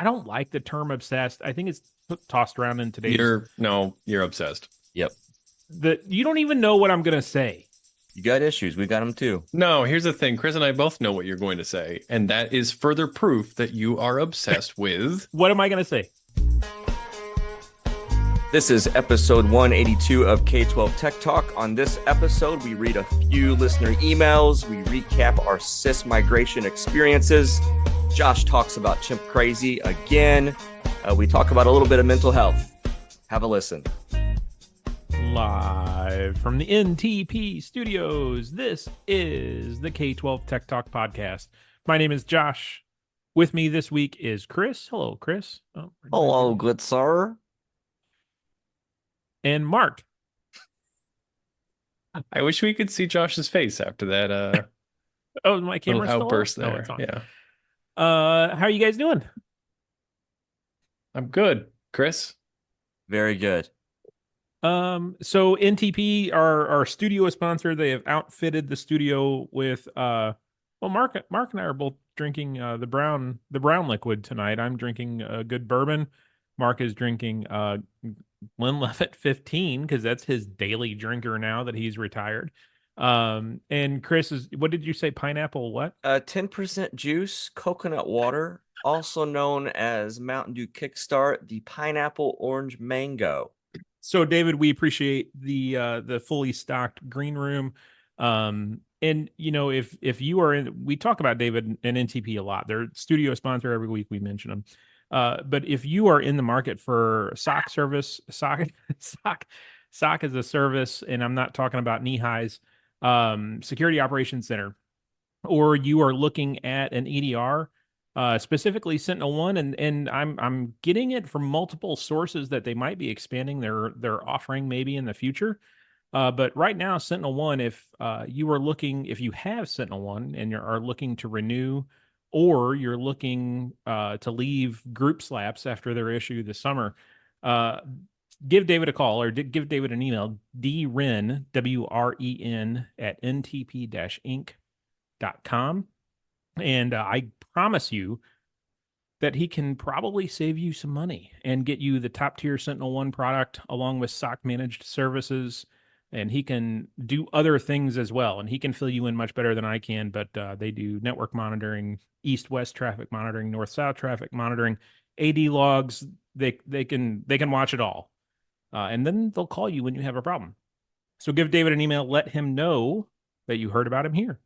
I don't like the term obsessed. I think it's tossed around in today's. You're obsessed. Yep. You don't even know what I'm gonna say. You got issues. We got them too. No, here's the thing. Chris and I both know what you're going to say, and that is further proof that you are obsessed with. What am I gonna say? This is episode 182 of K-12 Tech Talk. On this episode, we read a few listener emails. We recap our SIS migration experiences. Josh talks about Chimp Crazy again. We talk about a little bit of mental health. Have a listen. Live from the NTP studios, this is the K-12 Tech Talk podcast. My name is Josh. With me this week is Chris. Hello, Chris. Hello, good sir. And Mark. I wish we could see Josh's face after that Oh, my camera's little outburst still on? there. Oh, it's on. Yeah. How are you guys doing? I'm good. Chris? Very good. So NTP, our studio sponsor, they have outfitted the studio with Mark and I are both drinking the brown liquid tonight. I'm drinking a good bourbon. Mark is drinking Glenlivet 15 because that's his daily drinker now that he's retired. And Chris is, what did you say? Pineapple what? 10% juice, coconut water, also known as Mountain Dew Kickstart, the pineapple orange mango. So David, we appreciate the fully stocked green room. And you know, if you are in, we talk about David and NTP a lot. They're studio sponsor every week. We mention them. But if you are in the market for sock service, sock as a service, and I'm not talking about knee highs, security operations center, or you are looking at an EDR, specifically SentinelOne, and I'm getting it from multiple sources that they might be expanding their offering maybe in the future. But right now, SentinelOne, if you have SentinelOne and you are looking to renew, or you're looking to leave group slaps after their issue this summer, give David a call or give David an email, dwren, W-R-E-N, at ntp-inc.com. And I promise you that he can probably save you some money and get you the top tier SentinelOne product along with SOC managed services. And he can do other things as well. And he can fill you in much better than I can. But they do network monitoring, east-west traffic monitoring, north-south traffic monitoring, AD logs. They can watch it all. And then they'll call you when you have a problem. So give David an email. Let him know that you heard about him here.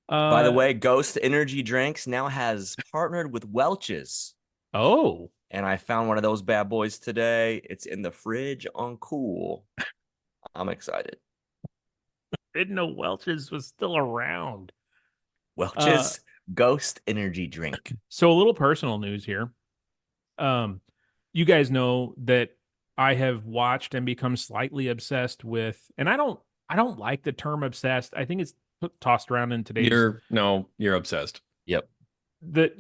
By the way, Ghost Energy Drinks now has partnered with Welch's. Oh. And I found one of those bad boys today. It's in the fridge on cool. I'm excited. Didn't know Welch's was still around. Welch's Ghost Energy Drink. So a little personal news here. You guys know that I have watched and become slightly obsessed with, and I don't like the term obsessed. I think it's tossed around in today's. You're obsessed. Yep.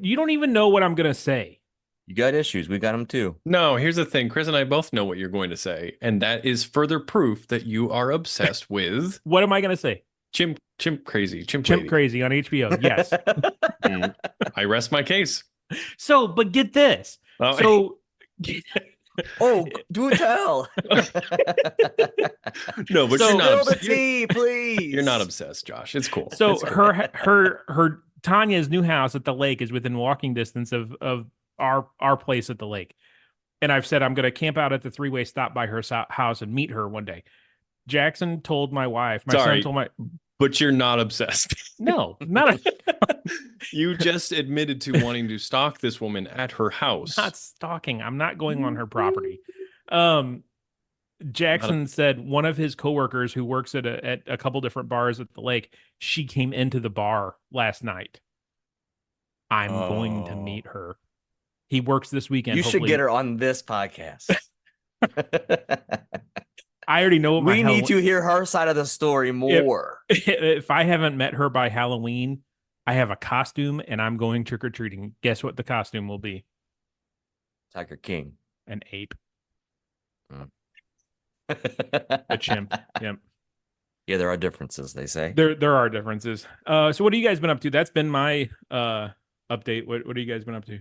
You don't even know what I'm gonna say. You got issues. We got them too. No, here's the thing. Chris and I both know what you're going to say, and that is further proof that you are obsessed with. What am I gonna say? Chimp Crazy. Chimp Crazy on HBO. Yes. I rest my case. So, but get this. Oh, Oh, do tell. No, but So you're not spill the obsessed. tea, please. You're not obsessed, Josh. It's cool. So It's cool. her Tanya's new house at the lake is within walking distance of our place at the lake. And I've said I'm going to camp out at the three-way stop by her house and meet her one day. Jackson told my wife, son told but you're not obsessed. No, not You just admitted to wanting to stalk this woman at her house. not stalking. I'm not going on her property. Jackson said one of his coworkers who works at a couple different bars at the lake, she came into the bar last night. I'm going to meet her. He works this weekend. You should get her on this podcast. I already know what we need to hear her side of the story more. If I haven't met her by Halloween, I have a costume and I'm going trick-or-treating. Guess what the costume will be? Tiger King. An ape. A chimp. Yep. Yeah, there are differences, they say. There are differences. So what have you guys been up to? That's been my update. What have you guys been up to?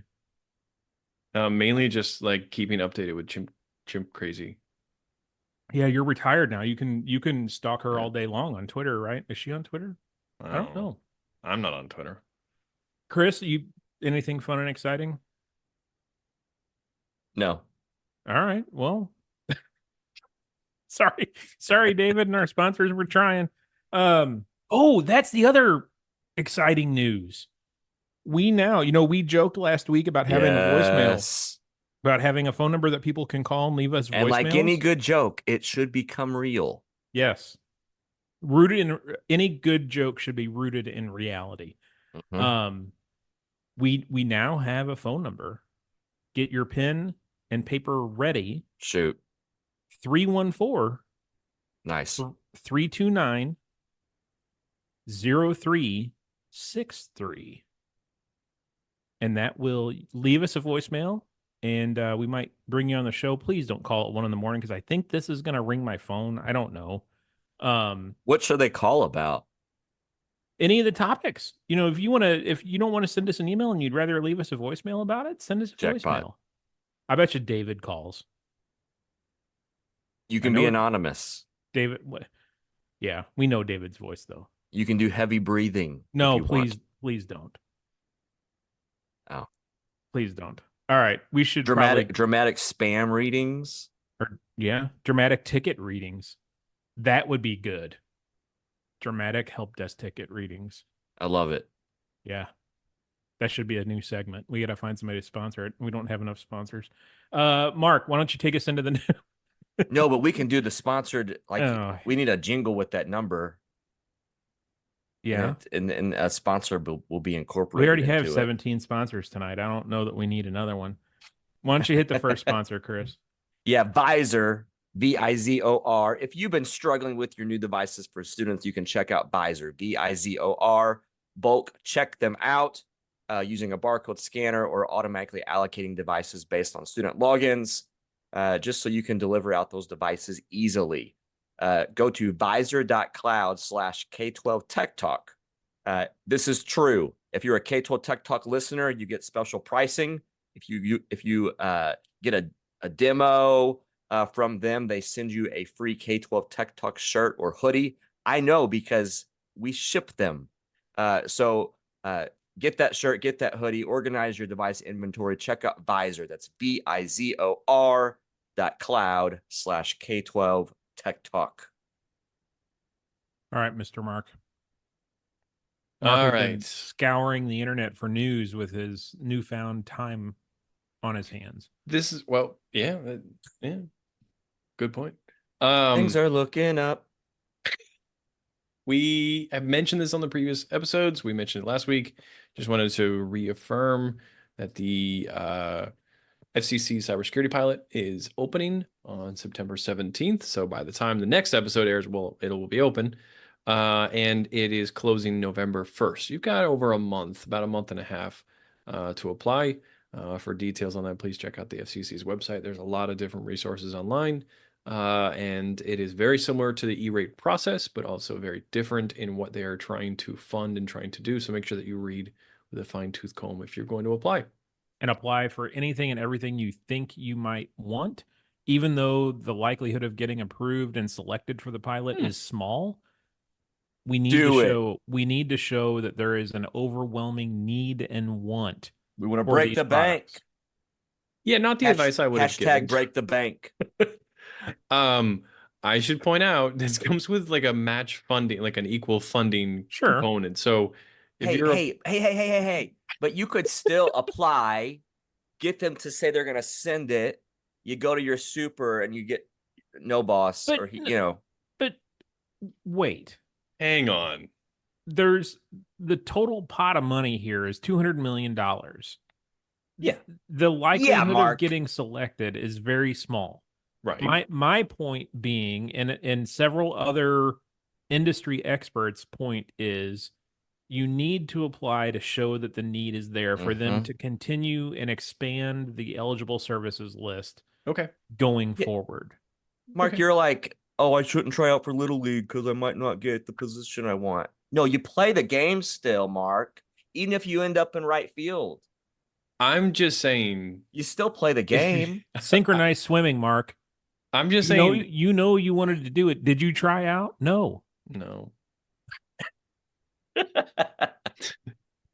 Mainly just like keeping updated with Chimp Crazy. Yeah, you're retired now. You can stalk her Yeah. all day long on Twitter, right? Is she on Twitter? I don't know. I'm not on Twitter. Chris, you anything fun and exciting? No. All right. Well, sorry, David, and our sponsors were trying. Oh, that's the other exciting news. We now, we joked last week about having a voicemail, Yes. about having a phone number that people can call and leave us And like voicemails. any good joke, it should become real. Yes. Rooted in any good joke should be rooted in reality. Mhm. We now have a phone number. Get your pen and paper ready. Shoot. 314 Nice. 329 0363. And that will leave us a voicemail, and we might bring you on the show. Please don't call at 1 a.m. because I think this is going to ring my phone. I don't know. What should they call about? Any of the topics. If you don't want to send us an email and you'd rather leave us a voicemail about it, send us a Jackpot. voicemail. I bet you David calls. You can be anonymous. David, what? Yeah, we know David's voice though. You can do heavy breathing. No, if you please, want. please don't. Oh, please don't. All right, we should dramatic spam readings. Dramatic ticket readings. That would be good. Dramatic help desk ticket readings. I love it. Yeah. That should be a new segment. We got to find somebody to sponsor it. We don't have enough sponsors. Mark, why don't you take us into the new? No, but we can do the sponsored. We need a jingle with that number. Yeah. And a sponsor will be incorporated. We already have 17 sponsors tonight. I don't know that we need another one. Why don't you hit the first sponsor, Chris? Yeah, Vizor, Vizor. If you've been struggling with your new devices for students, you can check out Vizor, Vizor. Bulk, check them out using a barcode scanner or automatically allocating devices based on student logins, just so you can deliver out those devices easily. Go to vizor.cloud/K12 Tech Talk. This is true. If you're a K12 Tech Talk listener, you get special pricing. If you get a demo from them, they send you a free K12 Tech Talk shirt or hoodie. I know because we ship them. So get that shirt, get that hoodie, organize your device inventory. Check out Vizor. That's vizor.cloud/K12 Tech Talk. All right, Mr. Mark. All has been right. scouring the internet for news with his newfound time on his hands. This is yeah. Good point. Things are looking up. We have mentioned this on the previous episodes. We mentioned it last week. Just wanted to reaffirm that the FCC cybersecurity pilot is opening on September 17th. So by the time the next episode airs, it will be open. And it is closing November 1st. You've got over a month, about a month and a half to apply. For details on that, please check out the FCC's website. There's a lot of different resources online. And it is very similar to the E-rate process, but also very different in what they are trying to fund and trying to do. So make sure that you read with a fine-tooth comb if you're going to apply. And apply for anything and everything you think you might want, even though the likelihood of getting approved and selected for the pilot is small. We need to show that there is an overwhelming need and want. We want to break the bank. Yeah, not the advice I would have given. #break the bank. I should point out this comes with like a match funding, like an equal funding component. So hey, but you could still apply, get them to say they're going to send it. You go to your super and you get no boss But wait. Hang on. There's the total pot of money here is $200 million. Yeah. The likelihood of getting selected is very small. Right. My point being, and several other industry experts' point is, you need to apply to show that the need is there for them to continue and expand the eligible services list. Going forward. Mark, you're like, oh, I shouldn't try out for Little League because I might not get the position I want. No, you play the game still, Mark, even if you end up in right field. I'm just saying. You still play the game. Synchronized swimming, Mark. I'm just You know, saying. you wanted to do it. Did you try out? No. No.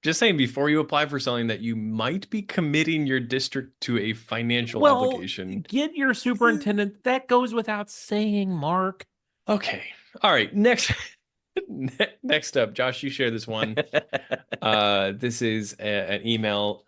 Just saying, before you apply for something, that you might be committing your district to a financial obligation. Get your superintendent. That goes without saying, Mark. Okay. All right. Next up, Josh, you share this one. This is an email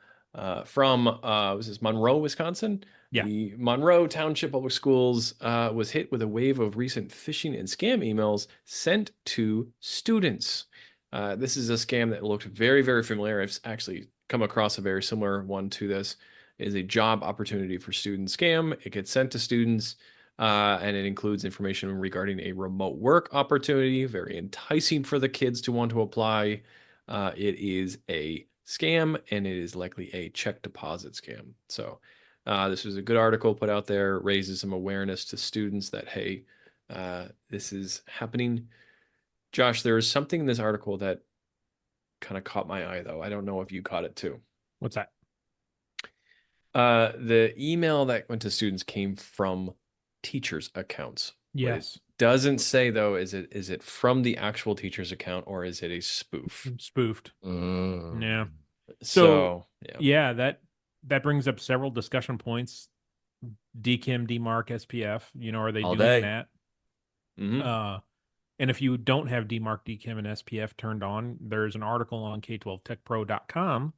from was this Monroe, Wisconsin? Yeah. The Monroe Township Public Schools was hit with a wave of recent phishing and scam emails sent to students. This is a scam that looked very, very familiar. I've actually come across a very similar one to this. It is a job opportunity for student scam. It gets sent to students, and it includes information regarding a remote work opportunity. Very enticing for the kids to want to apply. It is a scam, and it is likely a check deposit scam. So this was a good article put out there, raises some awareness to students that, hey, this is happening. Josh, there is something in this article that kind of caught my eye, though. I don't know if you caught it too. What's that? The email that went to students came from teachers' accounts. Yes. What it doesn't say, though, is it from the actual teacher's account, or is it a spoof? Spoofed. Mm. Yeah. So yeah, that brings up several discussion points. DKIM, DMARC, SPF. Are they All doing day. that? Mhm. And if you don't have DMARC, DKIM, and SPF turned on, there's an article on k12techpro.com,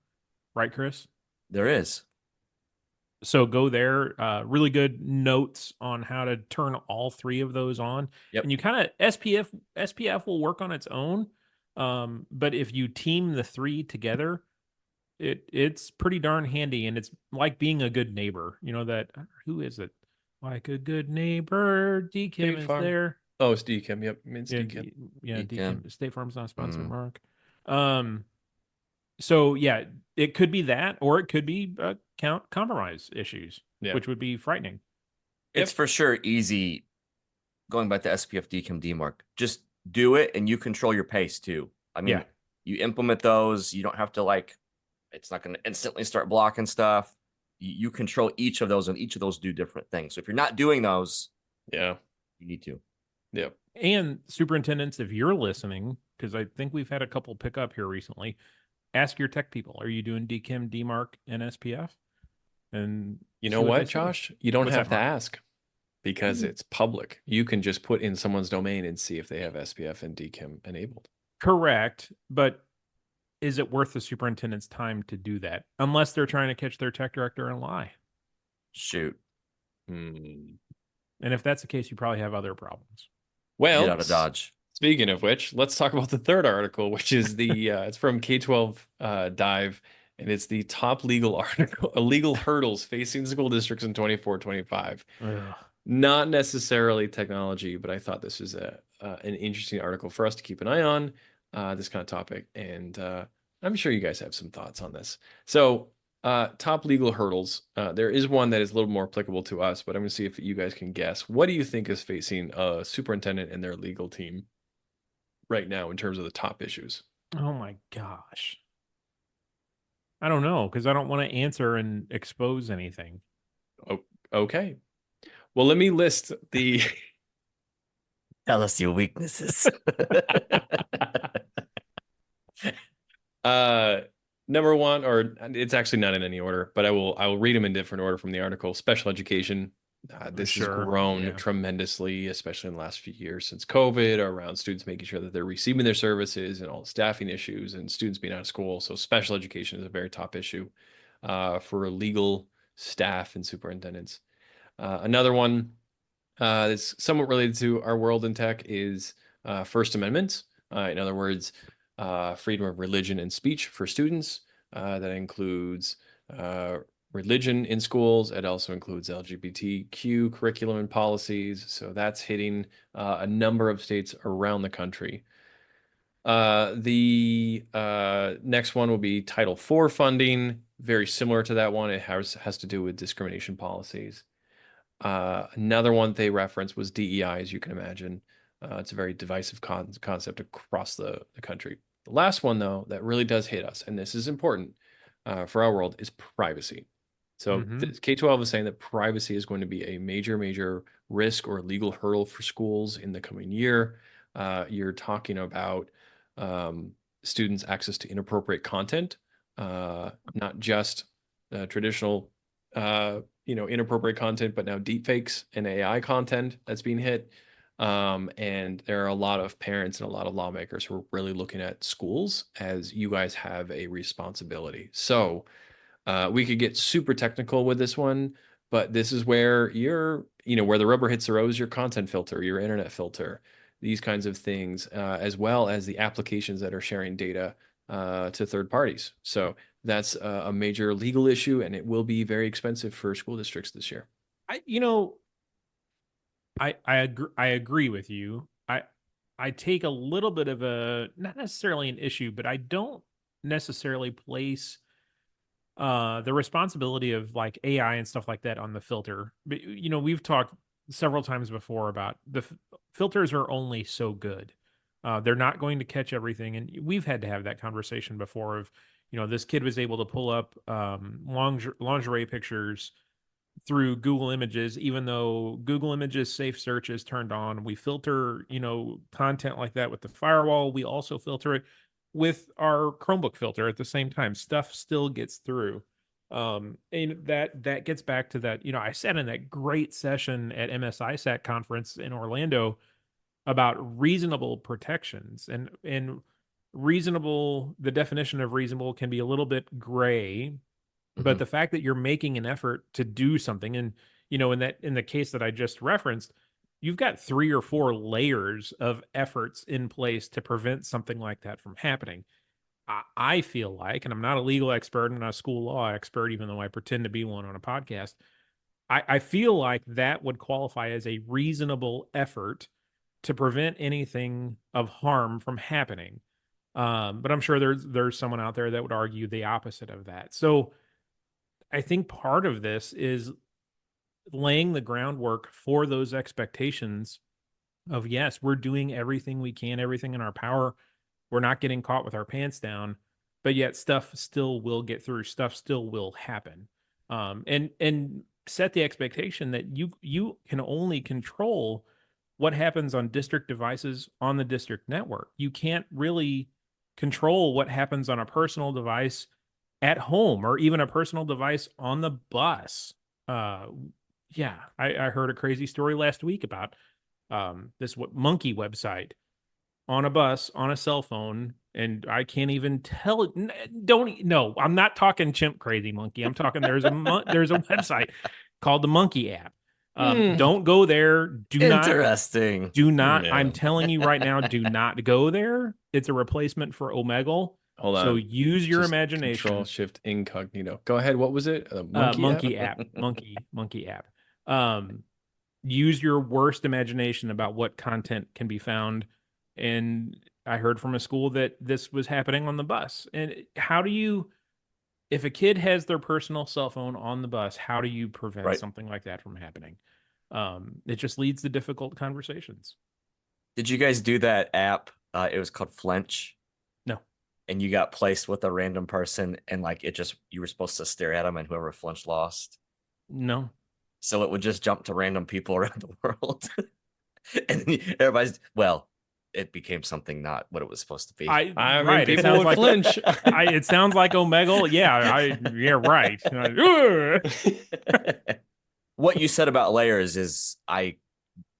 right, Chris? There is. So go there. Really good notes on how to turn all three of those on. Yep. And you kind of SPF will work on its own. But if you team the three together, it's pretty darn handy, and it's like being a good neighbor. Who is it? Like a good neighbor. DKIM State is Farm. there. Oh, it's DKIM. Yep, it's Yeah, DKIM. DKIM. State Farm's not sponsored, Mm. Mark. So yeah, it could be that, or it could be compromise issues, Yeah. which would be frightening. It's for sure easy. Going back to SPF, DKIM, DMARC, just do it, and you control your pace too. I mean, Yeah. you implement those. You don't have to it's not going to instantly start blocking stuff. You control each of those, and each of those do different things. So if you're not doing those, Yeah. you need to. Yep. And superintendents, if you're listening, because I think we've had a couple pick up here recently, ask your tech people: are you doing DKIM, DMARC, and SPF? And You see know they what, say. Josh? You don't What's have that, to Mark? ask because it's public. You can just put in someone's domain and see if they have SPF and DKIM enabled. Correct, but is it worth the superintendent's time to do that? Unless they're trying to catch their tech director in a lie. Shoot. Hmm. And if that's the case, you probably have other problems. Well, Get out of Dodge. speaking of which, let's talk about the third article, which is it's from K12 Dive, and it's the top legal article, legal hurdles facing school districts in 24-25. Ugh. Not necessarily technology, but I thought this was an interesting article for us to keep an eye on, this kind of topic, and I'm sure you guys have some thoughts on this. So, top legal hurdles. There is one that is a little more applicable to us, but I'm going to see if you guys can guess. What do you think is facing a superintendent and their legal team right now in terms of the top issues? Oh my gosh. I don't know, because I don't want to answer and expose anything. Oh, okay. Well, let me list the Tell us your weaknesses. number one, or it's actually not in any order, but I will read them in different order from the article. Special education. This has Sure, grown yeah. tremendously, especially in the last few years since COVID, around students making sure that they're receiving their services and all the staffing issues and students being out of school. So special education is a very top issue for legal staff and superintendents. Another one that's somewhat related to our world in tech is First Amendment. In other words, freedom of religion and speech for students. That includes religion in schools. It also includes LGBTQ curriculum and policies. So that's hitting a number of states around the country. The next one will be Title IV funding. Very similar to that one. It has to do with discrimination policies. Another one they referenced was DEI, as you can imagine. It's a very divisive concept across the country. The last one, though, that really does hit us, and this is important, for our world is privacy. So Mhm. K-12 is saying that privacy is going to be a major risk or legal hurdle for schools in the coming year. You're talking about students' access to inappropriate content, not just traditional, inappropriate content, but now deepfakes and AI content that's being hit. And there are a lot of parents and a lot of lawmakers who are really looking at schools as you guys have a responsibility. So we could get super technical with this one, but this is where where the rubber hits the road is your content filter, your internet filter, these kinds of things, as well as the applications that are sharing data to third parties. So that's a major legal issue, and it will be very expensive for school districts this year. I agree with you. I take a little bit of a, not necessarily an issue, but I don't necessarily place the responsibility of like AI and stuff like that on the filter. But, we've talked several times before about filters are only so good. They're not going to catch everything, and we've had to have that conversation before. Of this kid was able to pull up lingerie pictures through Google Images, even though Google Images safe search is turned on. We filter, content like that with the firewall. We also filter it with our Chromebook filter at the same time. Stuff still gets through. And that gets back to that. I sat in that great session at MSISAC conference in Orlando about reasonable protections, and reasonable. The definition of reasonable can be a little bit gray, but the fact that you're making an effort to do something, and in the case that I just referenced, you've got 3 or 4 layers of efforts in place to prevent something like that from happening. I feel like, and I'm not a legal expert and not a school law expert, even though I pretend to be one on a podcast. I feel like that would qualify as a reasonable effort to prevent anything of harm from happening. But I'm sure there's someone out there that would argue the opposite of that. So I think part of this is laying the groundwork for those expectations of, yes, we're doing everything we can, everything in our power. We're not getting caught with our pants down, but yet stuff still will get through. Stuff still will happen. And set the expectation that you can only control what happens on district devices on the district network. You can't really control what happens on a personal device at home or even a personal device on the bus. Uh, yeah, I heard a crazy story last week about this monkey website on a bus on a cell phone, and I can't even tell it. Don't no, I'm not talking chimp crazy monkey. I'm talking there's a website called the Monkey app. Don't go there. Interesting. Do not. I'm No. telling you right now, do not go there. It's a replacement for Omegle. Hold So on. use your Just imagination. Control Shift Incognito. Go ahead. What was it? Monkey app. Monkey app. Use your worst imagination about what content can be found. And I heard from a school that this was happening on the bus. And how do you, if a kid has their personal cell phone on the bus, how do you prevent something like that from happening? It just leads to difficult conversations. Did you guys do that app? It was called Flinch. No. And you got placed with a random person, and like you were supposed to stare at them, and whoever flinched lost. No. So it would just jump to random people around the world. And then it became something not what it was supposed to be. I mean, right. people It sounds would like flinch. it sounds like Omegle. Yeah, right. What you said about layers is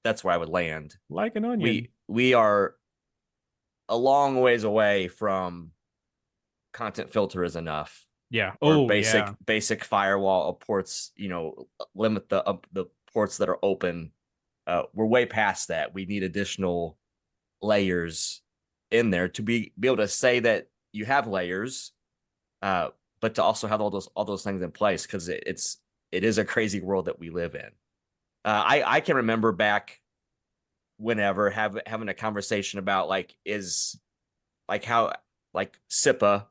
that's where I would land. Like an onion. We are a long ways away from content filter is enough. Yeah. Or basic firewall of ports, limit the ports that are open. We're way past that. We need additional layers in there to be able to say that you have layers, but to also have all those things in place, because it is a crazy world that we live in. I can remember back whenever having a conversation about how SIPA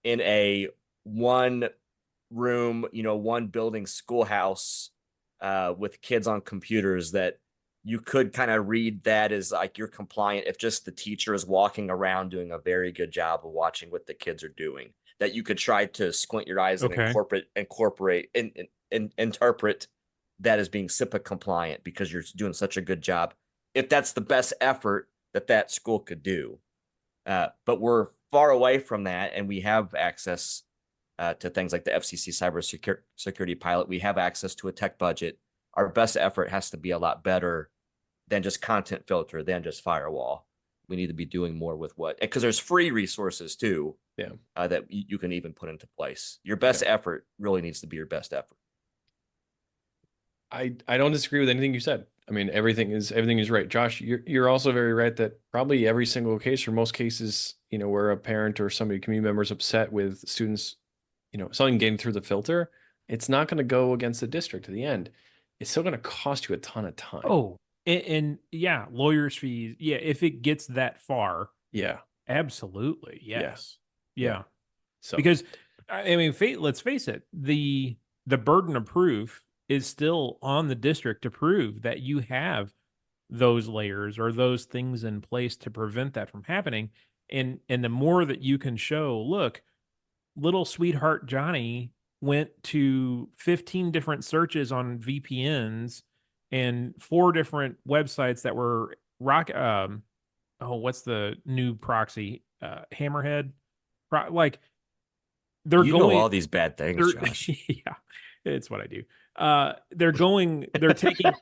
in a one room, one building schoolhouse with kids on computers, that you could kind of read that as like you're compliant if just the teacher is walking around doing a very good job of watching what the kids are doing. That you could try to squint your eyes and Okay. incorporate and interpret that as being SIPA compliant because you're doing such a good job. If that's the best effort that school could do. But we're far away from that, and we have access to things like the FCC cybersecurity pilot. We have access to a tech budget. Our best effort has to be a lot better than just content filter, than just firewall. We need to be doing more with what, because there's free resources too. Yeah. That you can even put into place. Your best effort really needs to be your best effort. I don't disagree with anything you said. I mean, everything is right. Josh, you're also very right that probably every single case or most cases, you know, where a parent or somebody, community member is upset with students, you know, something getting through the filter, it's not going to go against the district at the end. It's still going to cost you a ton of time. Oh, and yeah, lawyers' fees. Yeah, if it gets that far. Yeah. Absolutely. Yes. Yeah. So Because I mean, let's face it, the burden of proof is still on the district to prove that you have those layers or those things in place to prevent that from happening. And the more that you can show, look, little sweetheart Johnny went to 15 different searches on VPNs and 4 different websites that were what's the new proxy? Hammerhead. Like they're you going know all these bad things, Josh. Yeah, it's what I do. They're taking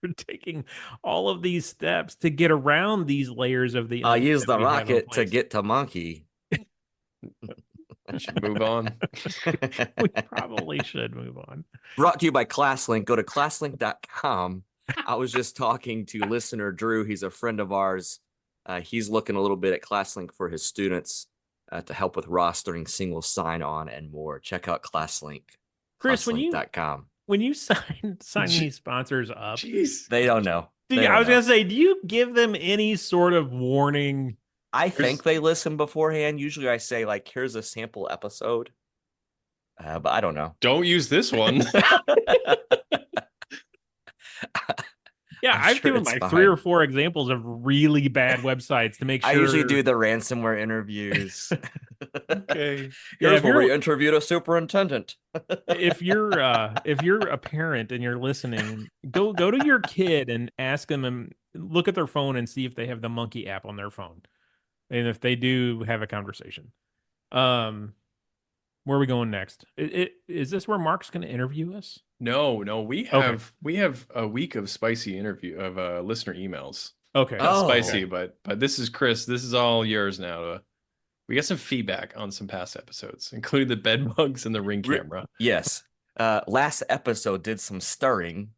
they're taking all of these steps to get around these layers of the. I use the rocket to get to monkey. I should move on. We probably should move on. Brought to you by ClassLink. Go to classlink.com. I was just talking to listener Drew. He's a friend of ours. He's looking a little bit at ClassLink for his students to help with rostering, single sign-on, and more. Check out ClassLink. Chris, ClassLink.com. when you sign these sponsors up, they don't know. I was gonna say, do you give them any sort of warning? I think they listen beforehand. Usually, I say like, "Here's a sample episode," but I don't know. Don't use this one. Yeah, I've given like 3 or 4 examples of really bad websites to make sure. I usually do the ransomware interviews. Okay. Here's where we interviewed a superintendent. if you're a parent and you're listening, go to your kid and ask them and look at their phone and see if they have the monkey app on their phone. And if they do, have a conversation. Where are we going next? Is this where Mark's going to interview us? No, we have a week of spicy listener emails. Okay. Spicy, but this is Chris. This is all yours now. We got some feedback on some past episodes, including the bed bugs and the Ring camera. Yes. Last episode did some stirring.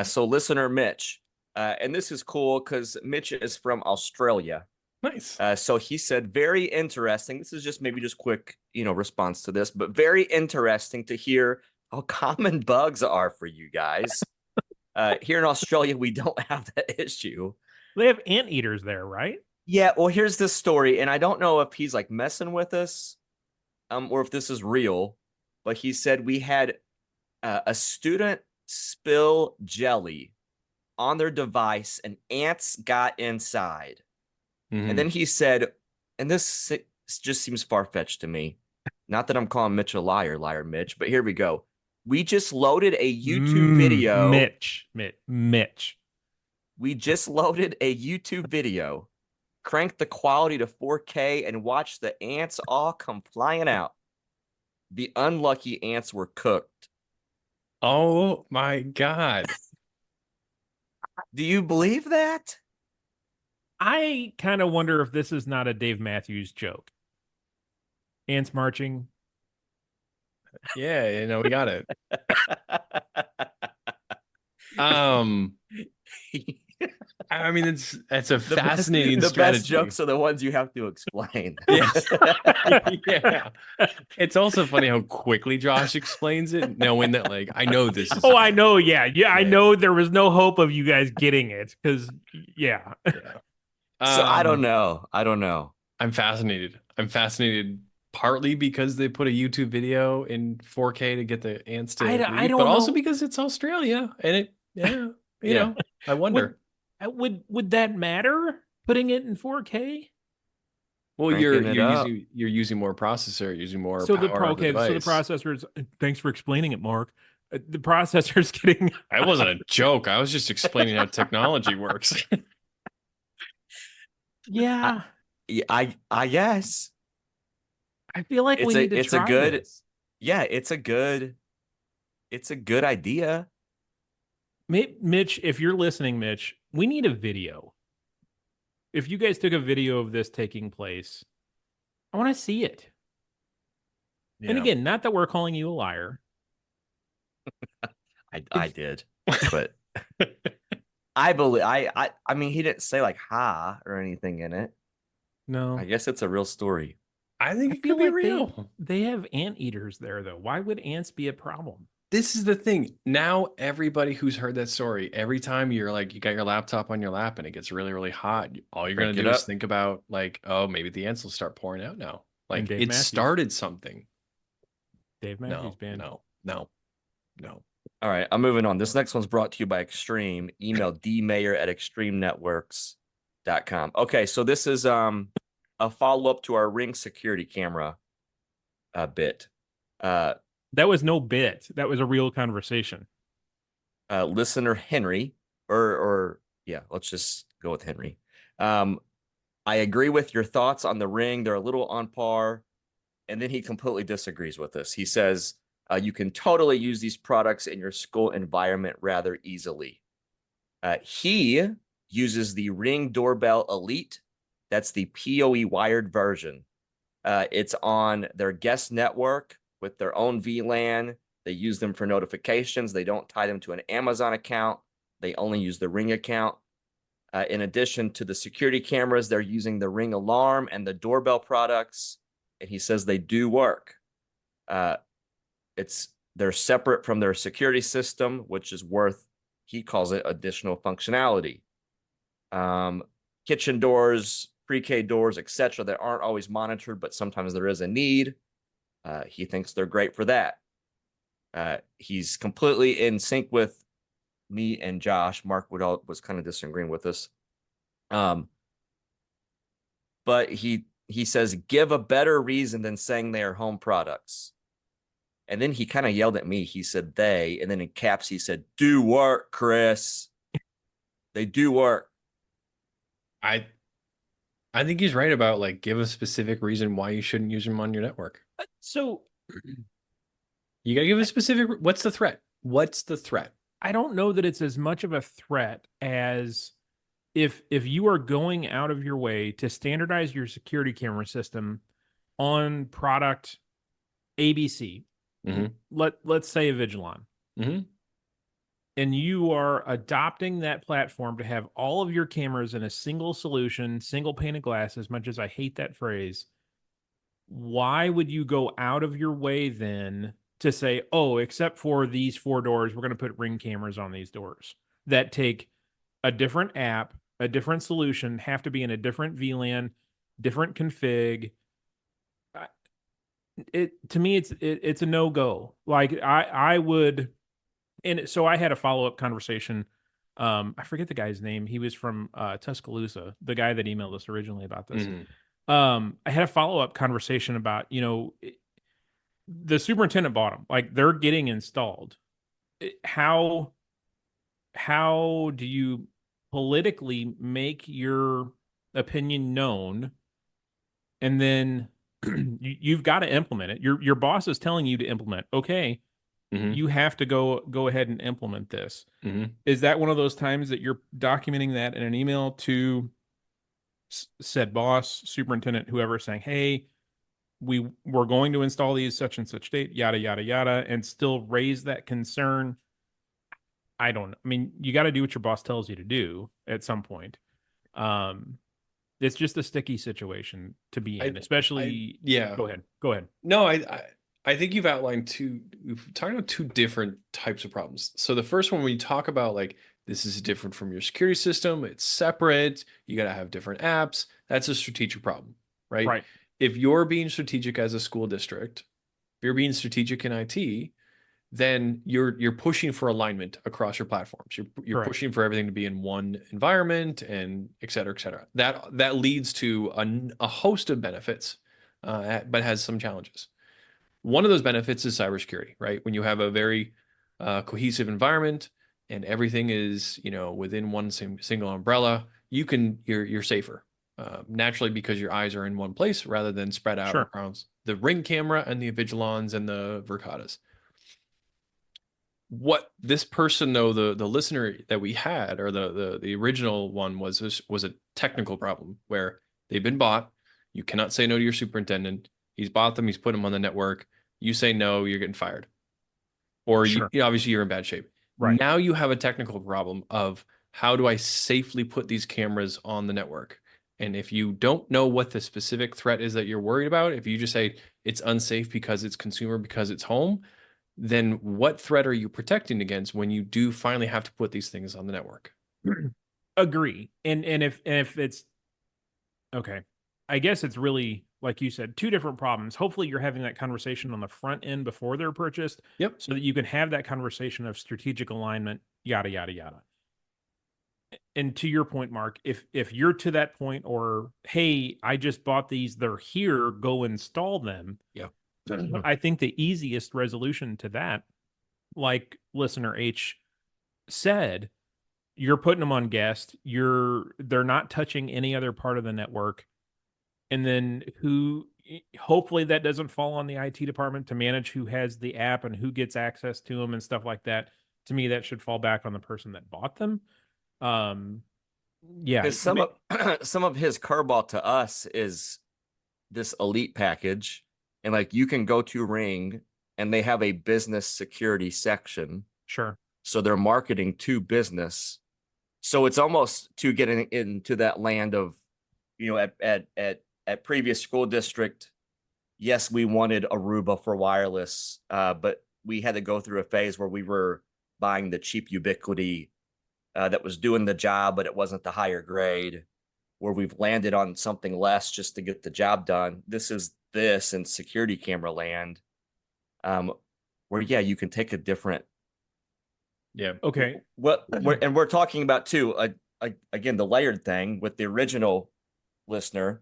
So listener Mitch, and this is cool because Mitch is from Australia. Nice. So he said, very interesting. This is just quick, response to this, but very interesting to hear how common bugs are for you guys. Here in Australia, we don't have that issue. They have anteaters there, right? Yeah. Well, here's this story, and I don't know if he's like messing with us, or if this is real, but he said we had a student spill jelly on their device and ants got inside. And then he said, and this just seems far-fetched to me. Not that I'm calling Mitch a liar, Mitch, but here we go. We just loaded a YouTube video. Mitch. We just loaded a YouTube video, cranked the quality to 4K, and watched the ants all come flying out. The unlucky ants were cooked. Oh, my God. Do you believe that? I kind of wonder if this is not a Dave Matthews joke. Ants marching. Yeah, we got it. I mean, it's a fascinating strategy. The best jokes are the ones you have to explain. Yes. Yeah. It's also funny how quickly Josh explains it, knowing that, like, I know this is. Oh, I know. Yeah. I know there was no hope of you guys getting it because, yeah. So I don't know. I'm fascinated. Partly because they put a YouTube video in 4K to get the ants to leave, but also because it's Australia and You know, I wonder. Would that matter? Putting it in 4K? Well, Cranking it up. you're using more processor, using more So power on the device. so the processor's. Thanks for explaining it, Mark. The processor's getting. That wasn't a joke. I was just explaining how technology works. Yeah, I guess I feel like we need to try this. yeah, it's a good idea. Mitch, if you're listening, Mitch, we need a video. If you guys took a video of this taking place, I want to see it. Yeah. And again, not that we're calling you a liar. I did, but I believe I mean he didn't say like ha or anything in it. No, I guess it's a real story. I think I it feel could be like real. they have anteaters there, though. Why would ants be a problem? This is the thing. Now, everybody who's heard that story, every time you're like, you got your laptop on your lap and it gets really, really hot, all you're going to do is think about like, oh, maybe the ants will start pouring out now. Like it started something. Dave Matthews Band. No. All right, I'm moving on. This next one's brought to you by Extreme. Email dmayer@extremenetworks.com. Okay, so this is a follow-up to our Ring security camera bit. That was no bit. That was a real conversation. Listener Henry, or yeah, let's just go with Henry. I agree with your thoughts on the Ring. They're a little on par. And then he completely disagrees with this. He says, you can totally use these products in your school environment rather easily. He uses the Ring Doorbell Elite. That's the PoE wired version. It's on their guest network with their own VLAN. They use them for notifications. They don't tie them to an Amazon account. They only use the Ring account. In addition to the security cameras, they're using the Ring Alarm and the doorbell products. And he says they do work. They're separate from their security system, which is worth, he calls it, additional functionality. Kitchen doors, pre-K doors, etc., that aren't always monitored, but sometimes there is a need. He thinks they're great for that. He's completely in sync with me and Josh. Mark was kind of disagreeing with us. But he says, give a better reason than saying they are home products. And then he kind of yelled at me. He said they, and then in caps, he said, do work, Chris. They do work. I think he's right about like, give a specific reason why you shouldn't use them on your network. So you got to give a specific, what's the threat? What's the threat? I don't know that it's as much of a threat as if you are going out of your way to standardize your security camera system on product ABC, let's say a Vigilon, and you are adopting that platform to have all of your cameras in a single solution, single pane of glass, as much as I hate that phrase, why would you go out of your way then to say, oh, except for these 4 doors, we're going to put Ring cameras on these doors that take a different app, a different solution, have to be in a different VLAN, different config. To me, it's a no-go. Like I would, and so I had a follow-up conversation. I forget the guy's name. He was from Tuscaloosa, the guy that emailed us originally about this. I had a follow-up conversation about, the superintendent bought them. Like they're getting installed. How do you politically make your opinion known, and then you've got to implement it? Your boss is telling you to implement. Okay, you have to go ahead and implement this. Is that one of those times that you're documenting that in an email to said boss, superintendent, whoever, saying, hey, we're going to install these such and such date, yada, yada, yada, and still raise that concern? I don't know. I mean, you got to do what your boss tells you to do at some point. It's just a sticky situation to be in, especially. Yeah. Go ahead. No, I think we've talked about 2 different types of problems. So the first one, when you talk about like, this is different from your security system, it's separate, you got to have different apps. That's a strategic problem, right? If you're being strategic as a school district, if you're being strategic in IT, then you're pushing for alignment across your platforms. You're Correct. pushing for everything to be in one environment, and et cetera, et cetera. That leads to a host of benefits, but has some challenges. One of those benefits is cybersecurity, right? When you have a very cohesive environment and everything is, within one single umbrella, you're safer. Naturally, because your eyes are in one place rather than spread out Sure. across the Ring camera and the Vigilons and the Verkatas. What this person, though, the listener that we had, or the original one, was a technical problem where they've been bought. You cannot say no to your superintendent. He's bought them. He's put them on the network. You say no, you're getting fired, or Sure. obviously you're in bad shape. Right. Now you have a technical problem of how do I safely put these cameras on the network? And if you don't know what the specific threat is that you're worried about, if you just say it's unsafe because it's consumer, because it's home, then what threat are you protecting against when you do finally have to put these things on the network? Agree. And if it's okay, I guess it's really, like you said, two different problems. Hopefully you're having that conversation on the front end before they're purchased. Yep. So that you can have that conversation of strategic alignment, yada, yada, yada. And to your point, Mark, if you're to that point, or, hey, I just bought these, they're here, go install them. Yeah. I think the easiest resolution to that, like listener H said, you're putting them on guest, they're not touching any other part of the network. And then hopefully that doesn't fall on the IT department to manage who has the app and who gets access to them and stuff like that. To me, that should fall back on the person that bought them. Yeah. Some of his curveball to us is this elite package, and like you can go to Ring and they have a business security section. Sure. So they're marketing to business. So it's almost to getting into that land of, at previous school district, yes, we wanted Aruba for wireless, but we had to go through a phase where we were buying the cheap Ubiquity that was doing the job, but it wasn't the higher grade, where we've landed on something less just to get the job done. This is this in security camera land, where, yeah, you can take a different. Yeah. Okay. We're talking about too, again, the layered thing with the original listener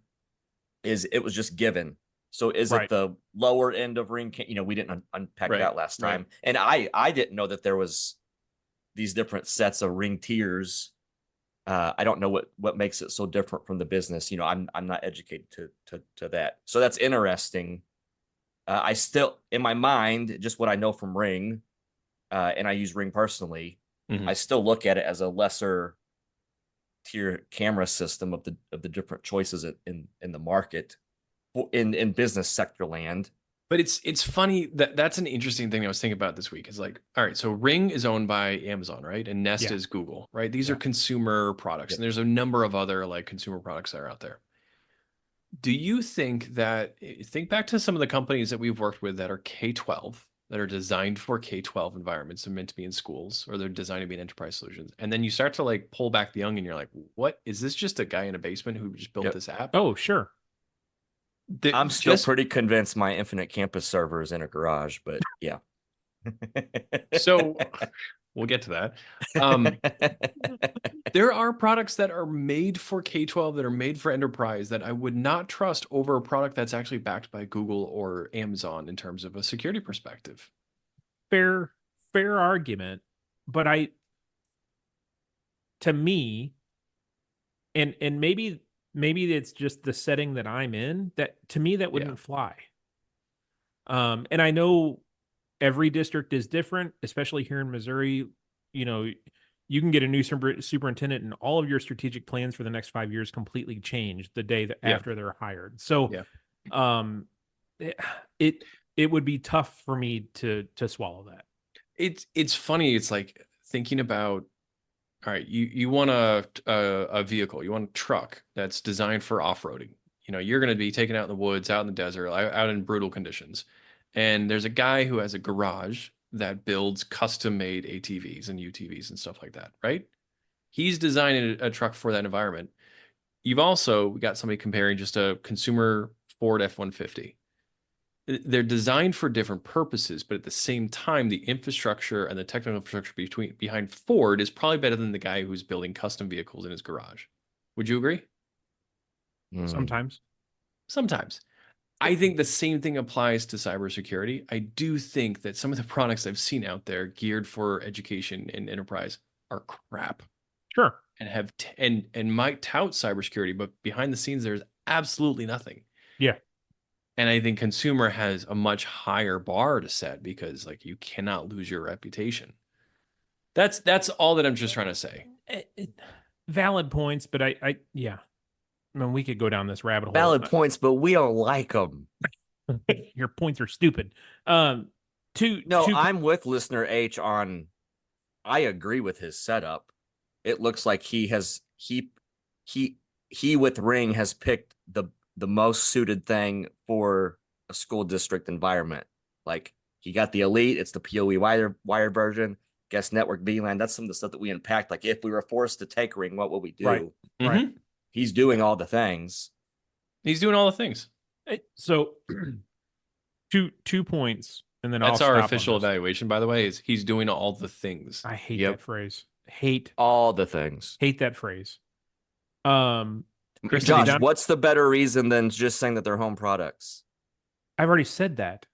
is it was just given. So is it the lower end of Ring? We didn't unpack that last time. And I didn't know that there was these different sets of Ring tiers. I don't know what makes it so different from the business. I'm not educated to that. So that's interesting. I still, in my mind, just what I know from Ring, and I use Ring personally, I still look at it as a lesser tier camera system of the different choices in the market in business sector land. But it's funny that's an interesting thing I was thinking about this week. Is like, all right, so Ring is owned by Amazon, right? And Nest is Google, right? These are consumer products, and there's a number of other like consumer products that are out there. Do you think back to some of the companies that we've worked with that are K-12, that are designed for K-12 environments and meant to be in schools, or they're designed to be in enterprise solutions. And then you start to like pull back the onion. You're like, what is this? Just a guy in a basement who just built this app? Oh, sure. I'm still pretty convinced my Infinite Campus server is in a garage, but yeah. So we'll get to that. There are products that are made for K-12, that are made for enterprise, that I would not trust over a product that's actually backed by Google or Amazon in terms of a security perspective. Fair argument. But to me, and maybe it's just the setting that I'm in, that to me that wouldn't fly. And I know every district is different, especially here in Missouri. You can get a new superintendent and all of your strategic plans for the next 5 years completely change the day after they're hired. So it would be tough for me to swallow that. It's funny. It's like thinking about, all right, you want a vehicle, you want a truck that's designed for off-roading. You're going to be taken out in the woods, out in the desert, out in brutal conditions. And there's a guy who has a garage that builds custom-made ATVs and UTVs and stuff like that, right? He's designing a truck for that environment. You've also got somebody comparing just a consumer Ford F-150. they're designed for different purposes, but at the same time, the infrastructure and the technical infrastructure behind Ford is probably better than the guy who's building custom vehicles in his garage. Would you agree? Sometimes. Sometimes. I think the same thing applies to cybersecurity. I do think that some of the products I've seen out there geared for education and enterprise are crap Sure. and have and might tout cybersecurity, but behind the scenes there's absolutely nothing. Yeah. And I think consumer has a much higher bar to set because like you cannot lose your reputation. That's all that I'm just trying to say. Valid points, but I yeah. I mean, we could go down this rabbit hole. Valid points, but we don't like them. Your points are stupid. I'm with listener H on. I agree with his setup. It looks like he with Ring has picked the most suited thing for a school district environment. Like he got the Elite, it's the PoE wired version. Guest network VLAN. That's some of the stuff that we unpacked. Like if we were forced to take Ring, what would we do? Right. Right. He's doing all the things. He's doing all the things. So 2 points, and then that's I'll our stop official evaluation, by the way, is he's doing all the things. I hate that phrase. Hate all the things. Hate that phrase. Chris, Josh, what's the better reason than just saying that they're home products? I've already said that.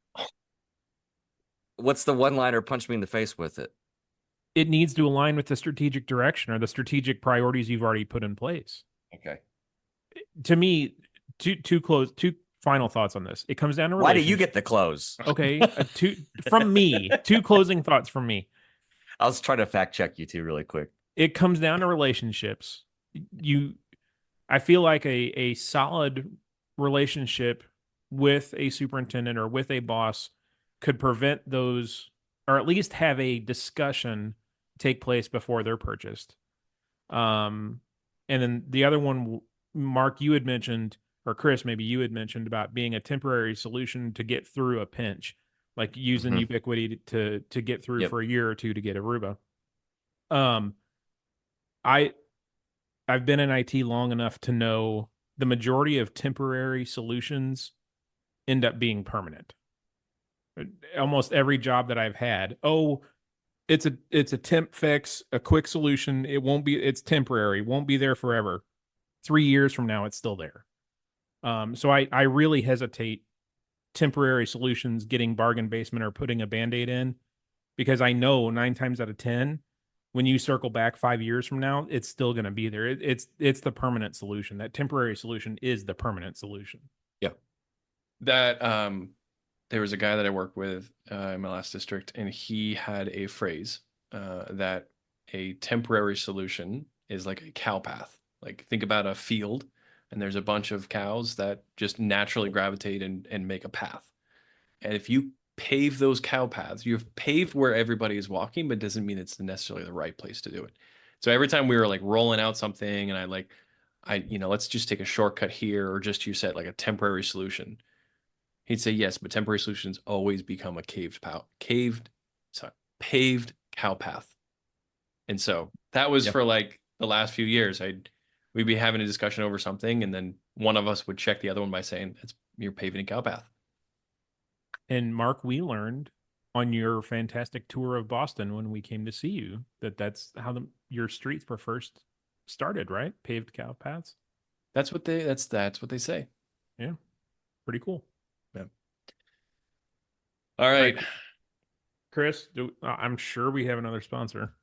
What's the one-liner punch me in the face with it? It needs to align with the strategic direction or the strategic priorities you've already put in place. Okay. To me, two final thoughts on this. It comes down to why do you get the close? Okay, two closing thoughts from me. I was trying to fact check you two really quick. It comes down to relationships. I feel like a solid relationship with a superintendent or with a boss could prevent those, or at least have a discussion take place before they're purchased. And then the other one, Mark, you had mentioned, or Chris, maybe you had mentioned about being a temporary solution to get through a pinch, like using Ubiquity to get through for a year or two to get Aruba. I've been in IT long enough to know the majority of temporary solutions end up being permanent. Almost every job that I've had, it's a temp fix, a quick solution. It's temporary, won't be there forever. 3 years from now, it's still there. So I really hesitate temporary solutions getting bargain basement or putting a Band-Aid in, because I know 9 times out of 10, when you circle back 5 years from now, it's still going to be there. It's the permanent solution. That temporary solution is the permanent solution. Yeah. That there was a guy that I worked with in my last district, and he had a phrase that a temporary solution is like a cow path. Like think about a field, and there's a bunch of cows that just naturally gravitate and make a path. And if you pave those cow paths, you've paved where everybody is walking, but doesn't mean it's necessarily the right place to do it. So every time we were like rolling out something, and let's just take a shortcut here, or just you said like a temporary solution, he'd say yes, but temporary solutions always become a paved cow path. And so that was for like the last few years. We'd be having a discussion over something, and then one of us would check the other one by saying, you're paving a cow path. And Mark, we learned on your fantastic tour of Boston when we came to see you that's how your streets were first started, right? Paved cow paths. That's what they say. Yeah, pretty cool. Yeah. All right, Chris. I'm sure we have another sponsor.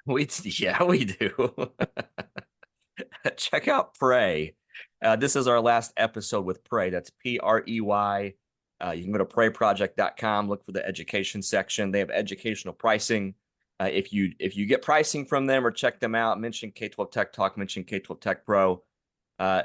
We do. Check out Prey. This is our last episode with Prey. That's Prey. You can go to preyproject.com, look for the education section. They have educational pricing. If you get pricing from them or check them out, mention K-12 Tech Talk, mention K-12 Tech Pro.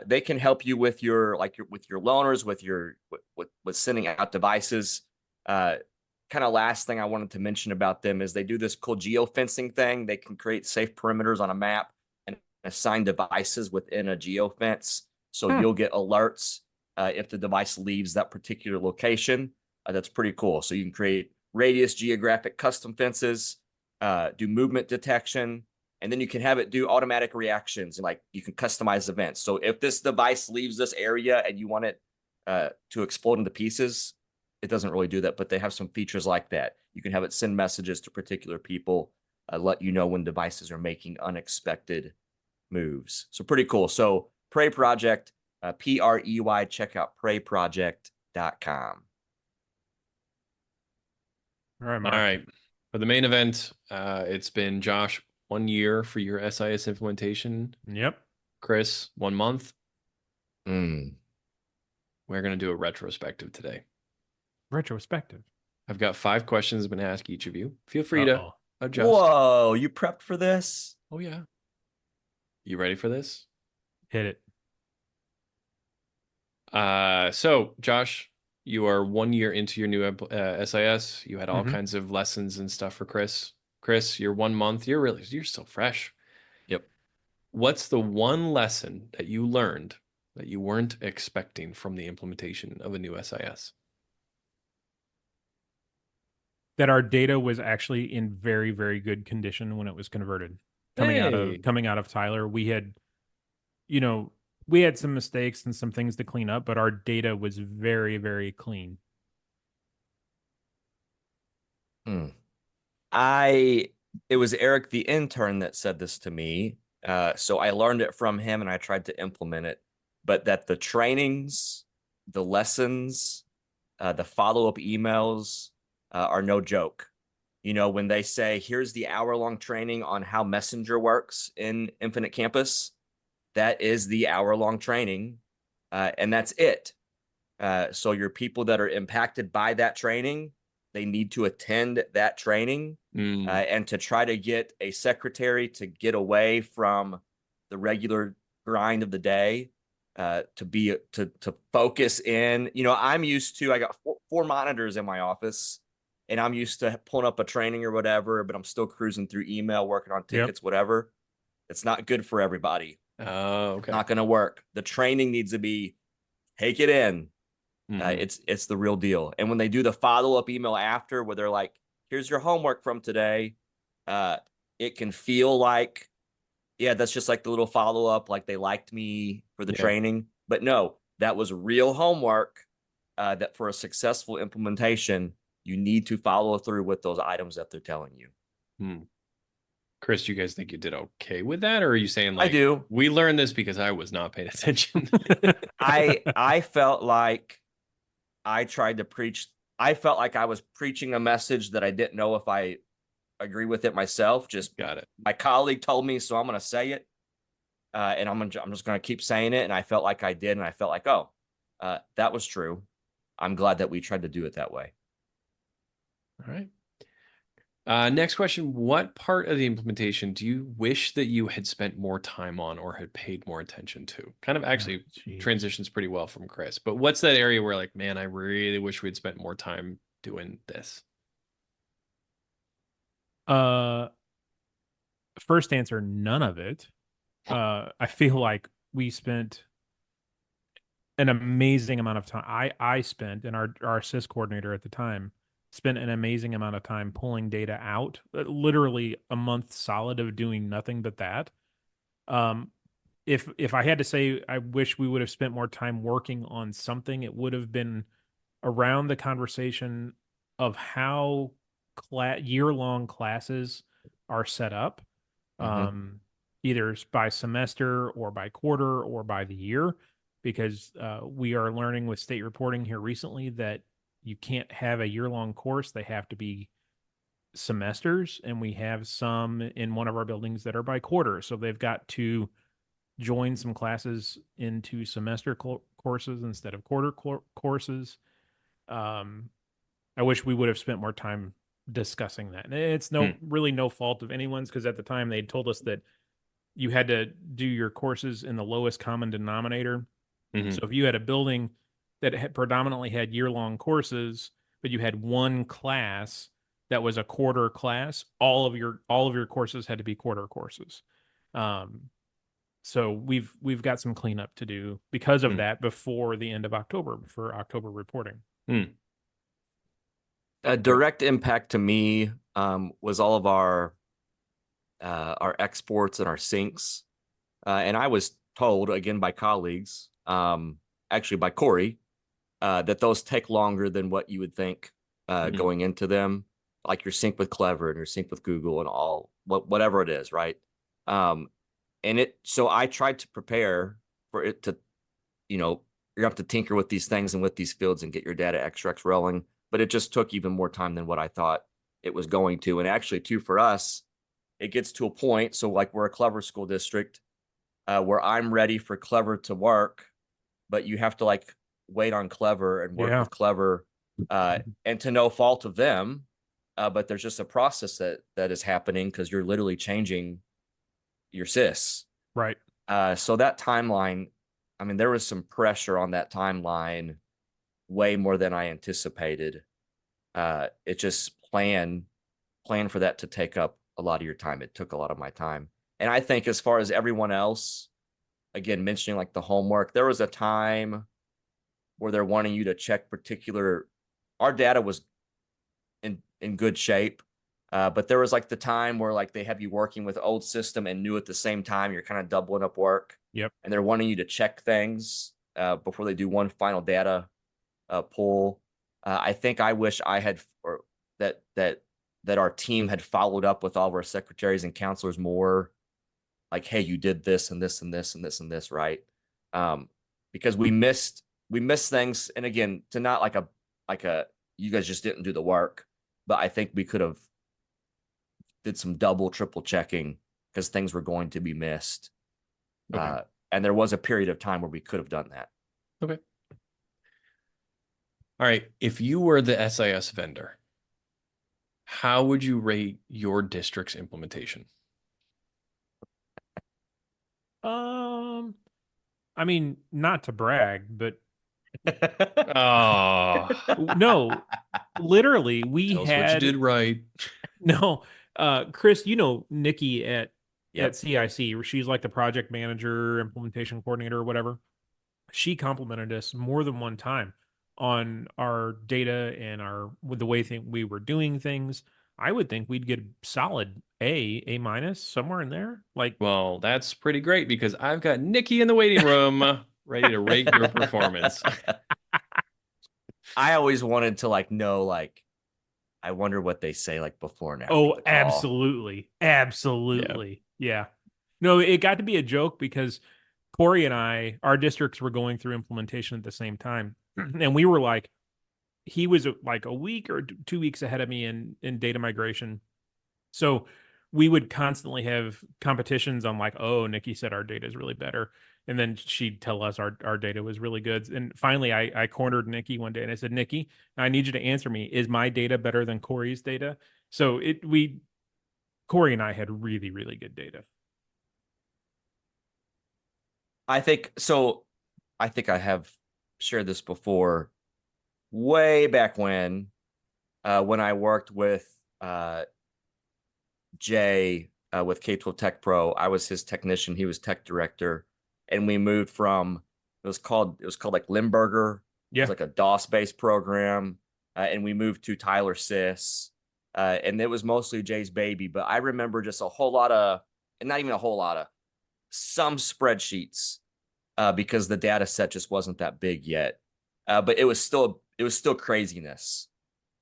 They can help you with your loaners, with sending out devices. Kind of last thing I wanted to mention about them is they do this cool geofencing thing. They can create safe perimeters on a map and assign devices within a geofence. So you'll get alerts if the device leaves that particular location. That's pretty cool. So you can create radius geographic custom fences, do movement detection, and then you can have it do automatic reactions, and like you can customize events. So if this device leaves this area and you want it to explode into pieces. It doesn't really do that, but they have some features like that. You can have it send messages to particular people, let you know when devices are making unexpected moves. So pretty cool. So Prey Project, Prey, check out preyproject.com. All right, All Mark. right. For the main event, it's been Josh, 1 year for your SIS implementation. Yep. Chris, 1 month. Mm. We're going to do a retrospective today. Retrospective. I've got 5 questions I'm going to ask each of you. Feel free to adjust. Whoa, you prepped for this? Oh, yeah. You ready for this? Hit it. So, Josh, you are 1 year into your new SIS. You had all Mhm. kinds of lessons and stuff for Chris. Chris, you're 1 month. You're still fresh. Yep. What's the one lesson that you learned that you weren't expecting from the implementation of a new SIS? That our data was actually in very, very good condition when it was converted. Coming out of Tyler, we had, we had some mistakes and some things to clean up, but our data was very, very clean. It was Eric, the intern, that said this to me. So I learned it from him and I tried to implement it, but that the trainings, the lessons, the follow-up emails are no joke. When they say, here's the hour-long training on how Messenger works in Infinite Campus, that is the hour-long training, and that's it. So your people that are impacted by that training, they need to attend that training and to try to get a secretary to get away from the regular grind of the day, to focus in. I'm used to, I got four monitors in my office, and I'm used to pulling up a training or whatever, but I'm still cruising through email, working on tickets, whatever. It's not good for everybody. Oh, okay. Not going to work. The training needs to be, take it in. It's the real deal. And when they do the follow-up email after, where they're like, here's your homework from today, it can feel like, yeah, that's just like the little follow-up, like they liked me for the training. But no, that was real homework, that for a successful implementation, you need to follow through with those items that they're telling you. Chris, do you guys think you did okay with that? Or are you saying, like, I do. We learned this because I was not paying attention? I felt like I tried to preach. I felt like I was preaching a message that I didn't know if I agree with it myself. Just got it. My colleague told me, so I'm going to say it, and I'm just going to keep saying it. And I felt like I did, and I felt like, that was true. I'm glad that we tried to do it that way. All right. Next question. What part of the implementation do you wish that you had spent more time on or had paid more attention to? Kind of actually transitions pretty well from Chris, but what's that area where, like, man, I really wish we'd spent more time doing this? First answer, none of it. I feel like we spent an amazing amount of time. I spent, and our SIS coordinator at the time spent an amazing amount of time pulling data out, literally a month solid of doing nothing but that. If I had to say, I wish we would have spent more time working on something, it would have been around the conversation of how year-long classes are set up, either by semester or by quarter or by the year, because we are learning with state reporting here recently that you can't have a year-long course. They have to be semesters, and we have some in one of our buildings that are by quarter. So they've got to join some classes into semester courses instead of quarter courses. I wish we would have spent more time discussing that. And it's really no fault of anyone's, because at the time they told us that you had to do your courses in the lowest common denominator. So if you had a building that predominantly had year-long courses, but you had one class that was a quarter class, all of your courses had to be quarter courses. So we've got some cleanup to do because of that before the end of October for October reporting. A direct impact to me was all of our exports and our syncs, and I was told again by colleagues, actually by Corey, that those take longer than what you would think going into them, like your sync with Clever and your sync with Google and whatever it is, right? So I tried to prepare for it to, you know, you have to tinker with these things and with these fields and get your data extracts rolling, but it just took even more time than what I thought it was going to. And actually, too, for us, it gets to a point. So, like, we're a Clever school district where I'm ready for Clever to work, but you have to like wait on Clever and work with Clever, and to no fault of them, but there's just a process that is happening because you're literally changing your SIS. Right. So that timeline, I mean, there was some pressure on that timeline, way more than I anticipated. It just plan for that to take up a lot of your time. It took a lot of my time. And I think as far as everyone else, again, mentioning like the homework, there was a time where they're wanting you to check our data was in good shape. But there was like the time where like they have you working with old system and new at the same time, you're kind of doubling up work. Yep. And they're wanting you to check things before they do one final data pull. I think I wish I had, or that our team had followed up with all of our secretaries and counselors more, like, hey, you did this and this and this and this and this, right? Because we missed things. And again, to not like a you guys just didn't do the work, but I think we could have did some double, triple checking because things were going to be missed. Okay. And there was a period of time where we could have done that. Okay. All right. If you were the SIS vendor, how would you rate your district's implementation? I mean, not to brag, but Oh no, literally, we tell us had what you did right. No, Chris, you know Nikki at Yep. CIC, she's like the project manager, implementation coordinator, or whatever. She complimented us more than one time on our data and with the way we were doing things. I would think we'd get a solid A minus, somewhere in there. Like, well, that's pretty great because I've got Nikki in the waiting room ready to rate your performance. I always wanted to like know, like, I wonder what they say like before and after. oh, absolutely. Absolutely. Yeah. No, it got to be a joke because Corey and our districts were going through implementation at the same time. And we were like, he was like a week or 2 weeks ahead of me in data migration. So we would constantly have competitions on like, oh, Nikki said our data is really better. And then she'd tell us our data was really good. And finally, I cornered Nikki one day and I said, Nikki, I need you to answer me. Is my data better than Corey's data? So Corey and I had really, really good data. I think I have shared this before, way back when I worked with Jay with K-12 Tech Pro. I was his technician. He was tech director. And we moved from, it was called like Limburger. Yeah. It was like a DOS-based program. And we moved to Tyler SIS. And it was mostly Jay's baby. But I remember just a whole lot of, and not even a whole lot of, some spreadsheets because the data set just wasn't that big yet. But it was still craziness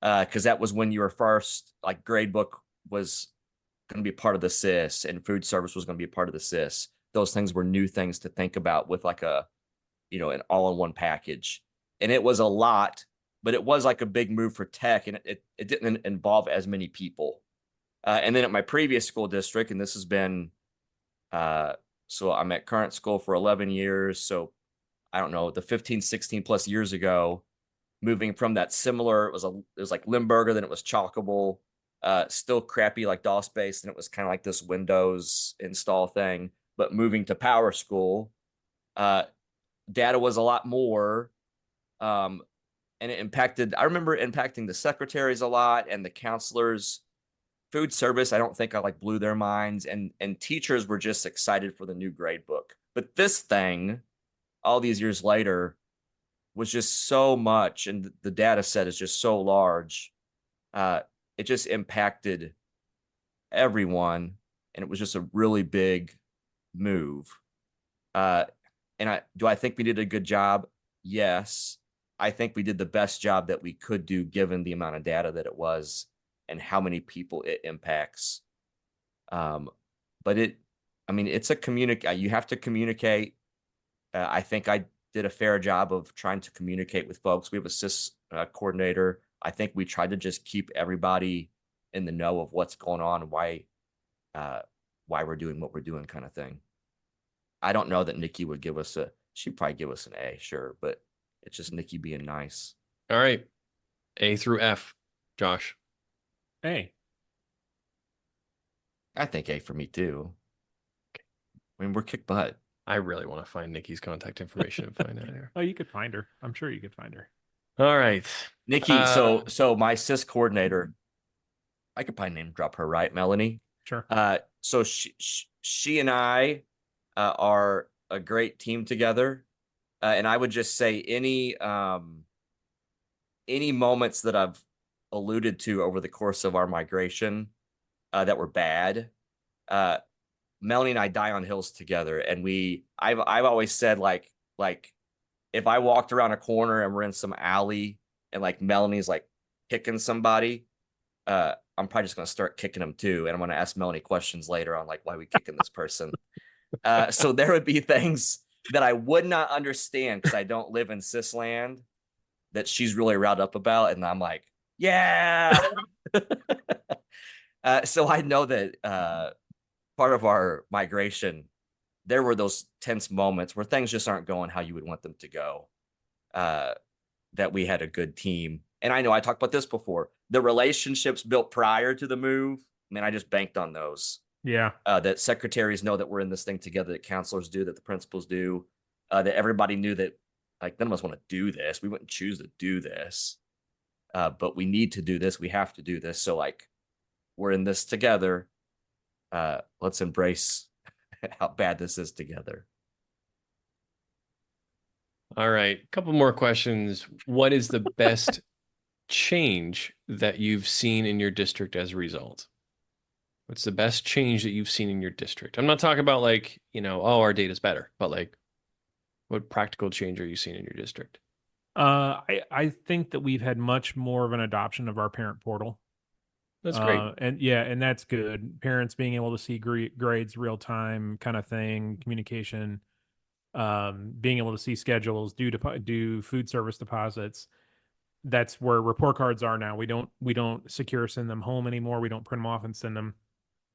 because that was when your first like gradebook was going to be part of the SIS and food service was going to be a part of the SIS. Those things were new things to think about with like an all-in-one package. And it was a lot, but it was like a big move for tech and it didn't involve as many people. And then at my previous school district, and this has been, so I'm at current school for 11 years. So I don't know, the 15, 16 plus years ago, moving from that similar, it was like Limburger, then it was Chalkable, still crappy like DOS based, and it was kind of like this Windows install thing. But moving to Power School, data was a lot more, and it impacted. I remember impacting the secretaries a lot and the counselors. Food service, I don't think I like blew their minds, and teachers were just excited for the new grade book. But this thing, all these years later, was just so much, and the data set is just so large. It just impacted everyone, and it was just a really big move. And do I think we did a good job? Yes. I think we did the best job that we could do given the amount of data that it was and how many people it impacts. But it's a communicate. You have to communicate. I think I did a fair job of trying to communicate with folks. We have a SIS coordinator. I think we tried to just keep everybody in the know of what's going on and why we're doing what we're doing, kind of thing. I don't know that Nikki would give us she'd probably give us an A, sure, but it's just Nikki being nice. All right. A through F, Josh. A. I think A for me too. I mean, we're kick butt. I really want to find Nikki's contact information and find out here. Oh, you could find her. I'm sure you could find her. All right. Nikki, so my SIS coordinator, I could probably name drop her, right, Melanie? Sure. So she and I are a great team together. And I would just say any moments that I've alluded to over the course of our migration that were bad, Melanie and I die on hills together. And I've always said like if I walked around a corner and we're in some alley and like Melanie's like kicking somebody, I'm probably just going to start kicking them too. And I'm going to ask Melanie questions later on like why we kicking this person. So there would be things that I would not understand because I don't live in cis land that she's really riled up about. And I'm like, yeah. So I know that part of our migration, there were those tense moments where things just aren't going how you would want them to go, that we had a good team. And I know I talked about this before. The relationships built prior to the move, man, I just banked on those. Yeah. That secretaries know that we're in this thing together, that counselors do, that the principals do, that everybody knew that like none of us want to do this. We wouldn't choose to do this. But we need to do this. We have to do this. So like we're in this together. Let's embrace how bad this is together. All right. A couple more questions. What is the best change that you've seen in your district as a result? What's the best change that you've seen in your district? I'm not talking about like, our data's better, but like what practical change are you seeing in your district? I think that we've had much more of an adoption of our parent portal. That's great. And that's good. Parents being able to see grades real time kind of thing, communication, being able to see schedules, do food service deposits. That's where report cards are now. We don't secure send them home anymore. We don't print them off and send them.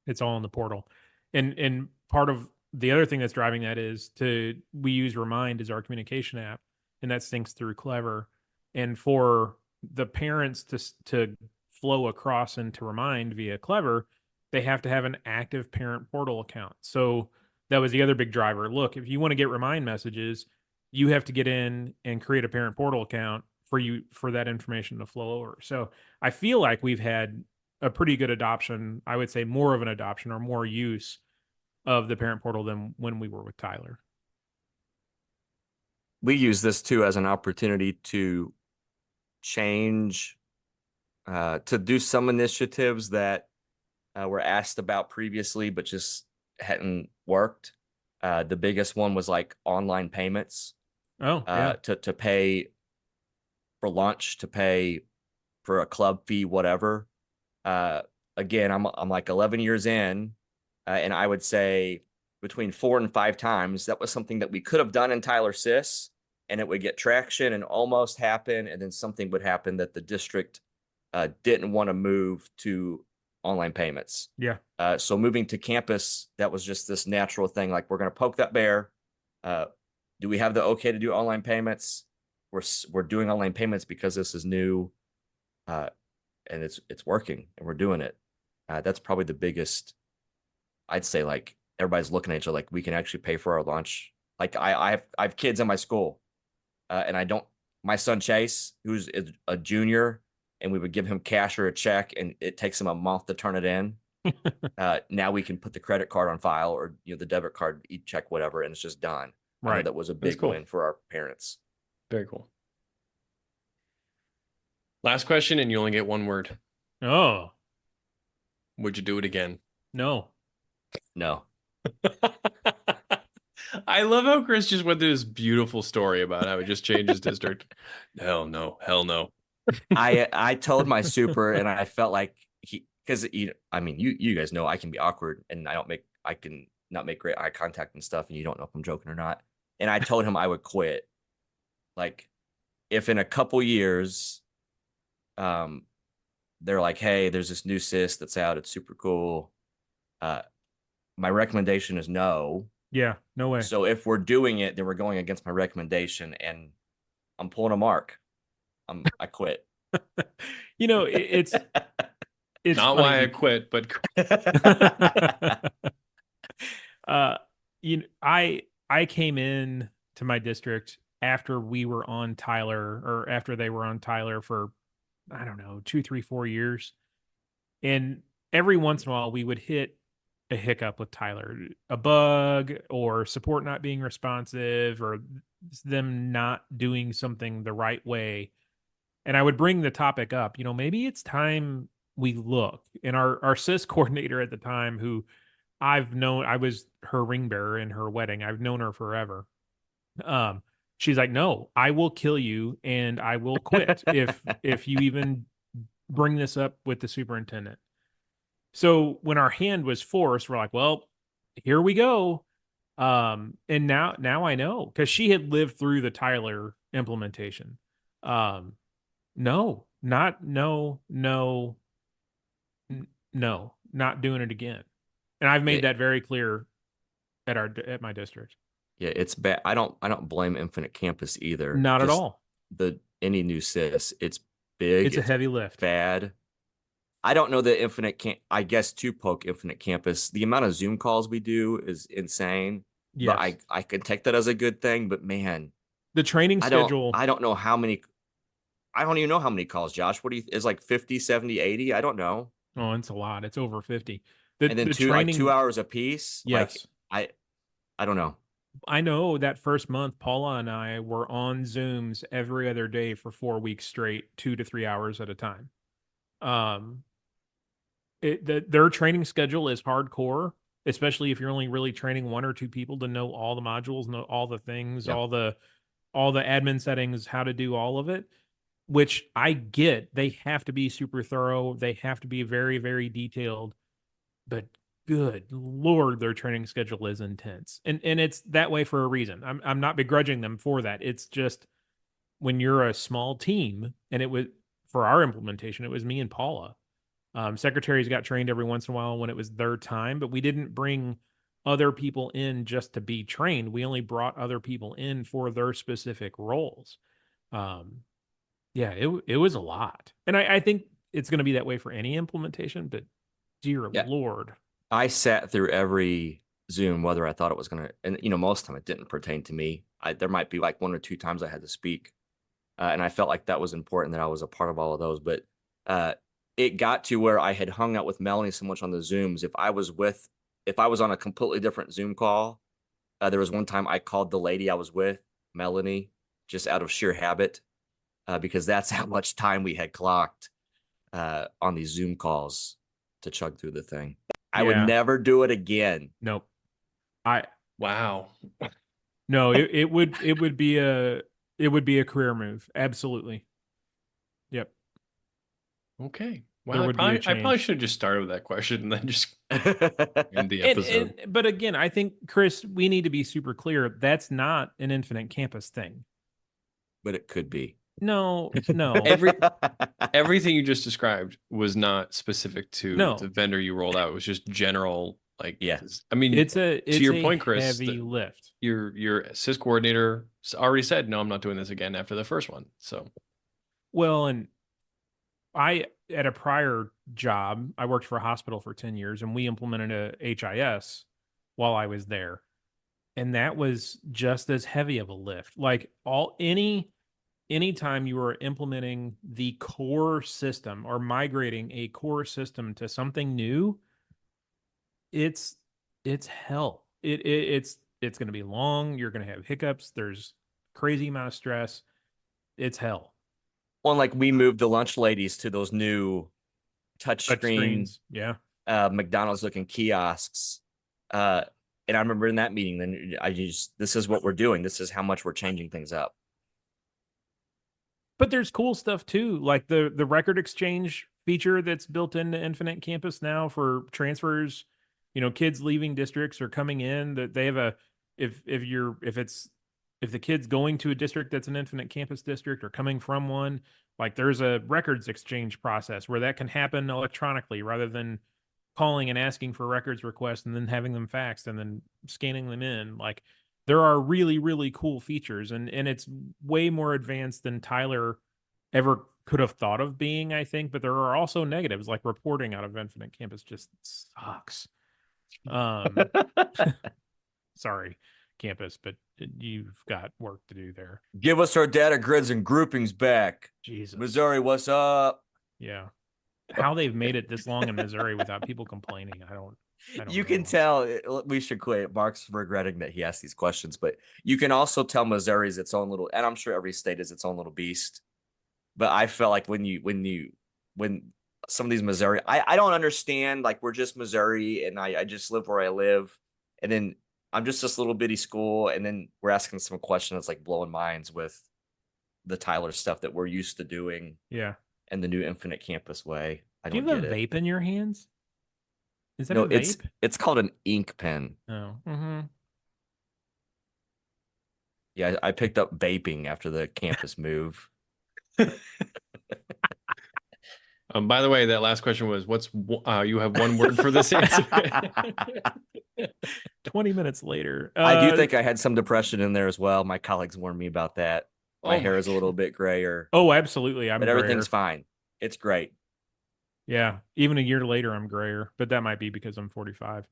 It's all in the portal. And part of the other thing that's driving that is we use Remind as our communication app, and that syncs through Clever. And for the parents to flow across into Remind via Clever, they have to have an active parent portal account. So that was the other big driver. Look, if you want to get Remind messages, you have to get in and create a parent portal account for that information to flow over. So I feel like we've had a pretty good adoption. I would say more of an adoption or more use of the parent portal than when we were with Tyler. We use this too as an opportunity to change, to do some initiatives that were asked about previously, but just hadn't worked. The biggest one was like online payments. Oh, yeah. To pay for lunch, to pay for a club fee, whatever. Again, I'm like 11 years in, and I would say between 4 and 5 times that was something that we could have done in Tyler SIS, and it would get traction and almost happen, and then something would happen that the district didn't want to move to online payments. Yeah. So moving to campus, that was just this natural thing. Like, we're going to poke that bear. Do we have the okay to do online payments? We're doing online payments because this is new, and it's working, and we're doing it. That's probably the biggest. I'd say like everybody's looking at each other like we can actually pay for our lunch. Like I have kids in my school, and my son Chase, who's a junior, and we would give him cash or a check, and it takes him a month to turn it in. Now we can put the credit card on file, or the debit card, check, whatever, and it's just done. Right. That was a big win for our parents. Very cool. Last question, and you only get one word. Oh. Would you do it again? No. No. I love how Chris just went through this beautiful story about how he just changed his district. Hell no. I told my super, and I felt like because I mean, you guys know I can be awkward, and I can not make great eye contact and stuff, and you don't know if I'm joking or not. And I told him I would quit, like if in a couple years, they're like, hey, there's this new SIS that's out, it's super cool. My recommendation is no. Yeah, no way. So if we're doing it, then we're going against my recommendation, and I'm pulling a mark. I quit. It's Not funny why I quit, but I came in to my district after we were on Tyler, or after they were on Tyler for, I don't know, 2, 3, 4 years. And every once in a while we would hit a hiccup with Tyler, a bug or support not being responsive or them not doing something the right way. And I would bring the topic up, maybe it's time we look. And our SIS coordinator at the time, who I've known, I was her ring bearer in her wedding. I've known her forever. She's like, no, I will kill you and I will quit if you even bring this up with the superintendent. So when our hand was forced, we're like, well, here we go. And now I know, because she had lived through the Tyler implementation. No, not doing it again. And I've made that very clear at my district. Yeah, it's bad. I don't blame Infinite Campus either. Not at all. Any new SIS, it's big. It's a heavy lift. Bad. I don't know that I guess to poke Infinite Campus, the amount of Zoom calls we do is insane. Yes. But I can take that as a good thing. But man, the training schedule. I don't know how many. I don't even know how many calls, Josh. What do you, is like 50, 70, 80? I don't know. Oh, it's a lot. It's over 50. And then like 2 hours a piece. Yes. Like, I don't know. I know that first month, Paula and I were on Zooms every other day for 4 weeks straight, 2 to 3 hours at a time. Their training schedule is hardcore, especially if you're only really training 1 or 2 people to know all the modules, know all the things, all the admin settings, how to do all of it, which I get. They have to be super thorough. They have to be very, very detailed, but good Lord, their training schedule is intense. And it's that way for a reason. I'm not begrudging them for that. It's just when you're a small team, and it was, for our implementation, it was me and Paula. Secretaries got trained every once in a while when it was their time, but we didn't bring other people in just to be trained. We only brought other people in for their specific roles. Yeah, it was a lot. And I think it's going to be that way for any implementation, but dear Lord. I sat through every Zoom, whether I thought it was going to, and most of the time it didn't pertain to me. There might be like 1 or 2 times I had to speak. And I felt like that was important, that I was a part of all of those. But it got to where I had hung out with Melanie so much on the Zooms. If I was on a completely different Zoom call, there was one time I called the lady I was with, Melanie, just out of sheer habit, because that's how much time we had clocked on these Zoom calls to chug through the thing. I would never do it again. Nope. Wow. No, it would be a career move. Absolutely. Yep. Okay. Well, I probably should have just started with that question and then just end the episode. But again, I think, Chris, we need to be super clear. That's not an Infinite Campus thing. But it could be. No. Everything you just described was not specific to the vendor you rolled out. It was just general, like, I mean, it's to your point, Chris, heavy lift. Your SIS coordinator already said, no, I'm not doing this again after the first one. So, well, and at a prior job, I worked for a hospital for 10 years, and we implemented a HIS while I was there. And that was just as heavy of a lift. Like anytime you are implementing the core system or migrating a core system to something new, it's hell. It's going to be long. You're going to have hiccups. There's crazy amount of stress. It's hell. Well, like we moved the lunch ladies to those new touch screens. Yeah. McDonald's looking kiosks. And I remember in that meeting, then this is what we're doing. This is how much we're changing things up. But there's cool stuff too, like the record exchange feature that's built into Infinite Campus now for transfers. Kids leaving districts or coming in, that they have if the kid's going to a district that's an Infinite Campus district or coming from one, like there's a records exchange process where that can happen electronically rather than calling and asking for records requests and then having them faxed and then scanning them in. Like there are really, really cool features, and it's way more advanced than Tyler ever could have thought of being, I think. But there are also negatives, like reporting out of Infinite Campus just sucks. Sorry, Campus, but you've got work to do there. Give us our data grids and groupings back. Jesus. Missouri, what's up? Yeah. How they've made it this long in Missouri without people complaining, I don't You know. can tell, we should quit. Mark's regretting that he asked these questions, but you can also tell Missouri is its own little, and I'm sure every state is its own little beast. But I felt like when some of these Missouri, I don't understand, like we're just Missouri and I just live where I live. And then I'm just this little bitty school. And then we're asking some question that's like blowing minds with the Tyler stuff that we're used to doing. Yeah. And the new Infinite Campus way. Do you have a vape in your hands? Is that no, a vape? It's called an ink pen. Oh. Mm-hmm. Yeah, I picked up vaping after the campus move. By the way, that last question was, you have one word for this answer. 20 minutes later. I do think I had some depression in there as well. My colleagues warned me about that. My hair is a little bit grayer. Oh, absolutely. But everything's fine. It's great. Yeah. Even a year later, I'm grayer, but that might be because I'm 45.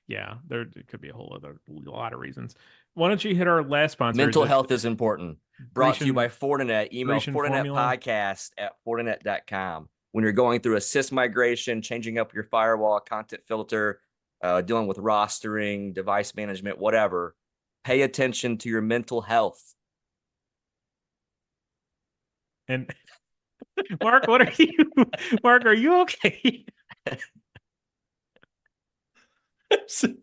Yeah, there could be a lot of reasons. Why don't you hit our last sponsor? Mental health is important. Brought to you by Fortinet. Email fortinetpodcast@fortinet.com. When you're going through a SIS migration, changing up your firewall, content filter, dealing with rostering, device management, whatever, pay attention to your mental health. And Mark, what are you? Mark, are you okay? Sorry.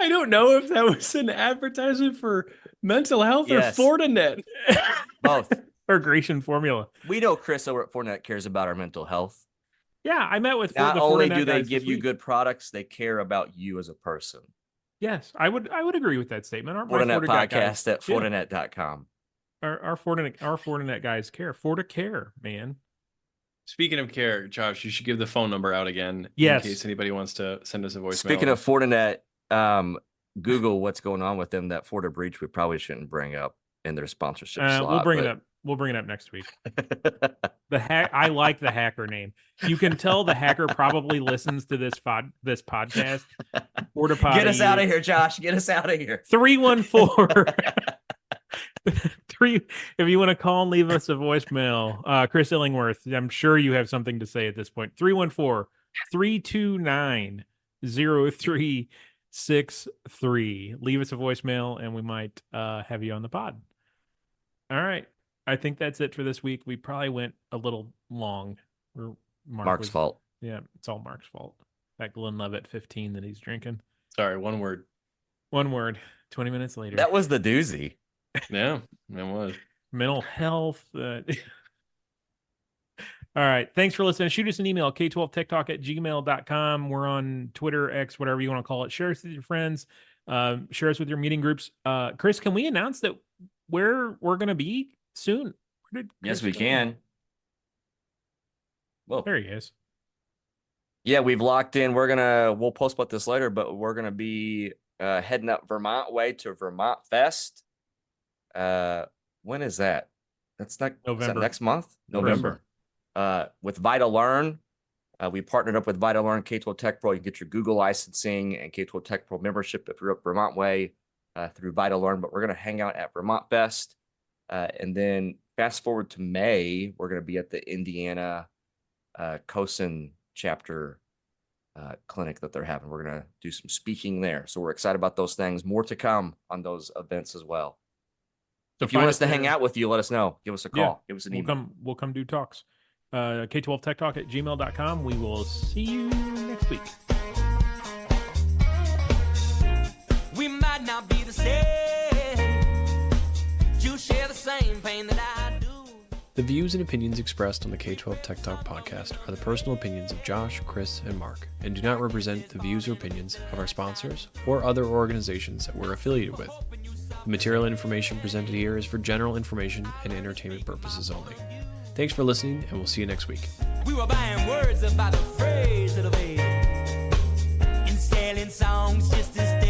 I don't know if that was an advertisement for mental health or Fortinet. Both. Or Grecian formula. We know Chris over at Fortinet cares about our mental health. Yeah, I met with Not the only Fortinet do they guys give this you week. good products, they care about you as a person. Yes, I would agree with that statement. Fortinet podcast at fortinet.com. Our Fortinet guys care. Care, man. Speaking of care, Josh, you should give the phone number out again in case anybody wants to send us a voicemail. Speaking of Fortinet, Google what's going on with them. That Fortinet breach we probably shouldn't bring up in their sponsorship slot. We'll bring it up. We'll bring it up next week. I like the hacker name. You can tell the hacker probably listens to this podcast. Get us out of here, Josh. Get us out of here. 314. If you want to call and leave us a voicemail, Chris Illingworth, I'm sure you have something to say at this point. 314-329-0363. Leave us a voicemail and we might have you on the pod. All right. I think that's it for this week. We probably went a little long. Mark's fault. Yeah, it's all Mark's fault. That Glenlivet 15 that he's drinking. Sorry, one word. 20 minutes later. That was the doozy. Yeah, it was. Mental health. All right. Thanks for listening. Shoot us an email, k12techtalk@gmail.com. We're on Twitter, X, whatever you want to call it. Share us with your friends. Share us with your meeting groups. Chris, can we announce that where we're going to be soon? Yes, we can. Well, there he is. Yeah, we've locked in. We'll post about this later, but we're going to be heading up Vermont way to Vermont Fest. When is that? That's not November. Is that next month? November. With Vital Learn. We partnered up with Vital Learn K12 Tech Pro. You can get your Google licensing and K12 Tech Pro membership if you're up Vermont way through Vital Learn. But we're going to hang out at Vermont Fest. And then fast forward to May, we're going to be at the Indiana COSIN chapter clinic that they're having. We're going to do some speaking there. So we're excited about those things. More to come on those events as well. So if you want us to hang out with you, let us know. Give us a call. Yeah, give us an email. We'll come do talks. K12techtalk@gmail.com. We will see you next week. to say. You share the same pain that I do. The views and opinions expressed on the K-12 Tech Talk podcast are the personal opinions of Josh, Chris, and Mark, and do not represent the views or opinions of our sponsors or other organizations that we're affiliated with. The material and information presented here is for general information and entertainment purposes only. Thanks for listening, and we'll see you next week. We were buying words about a phrase of the way and selling songs just as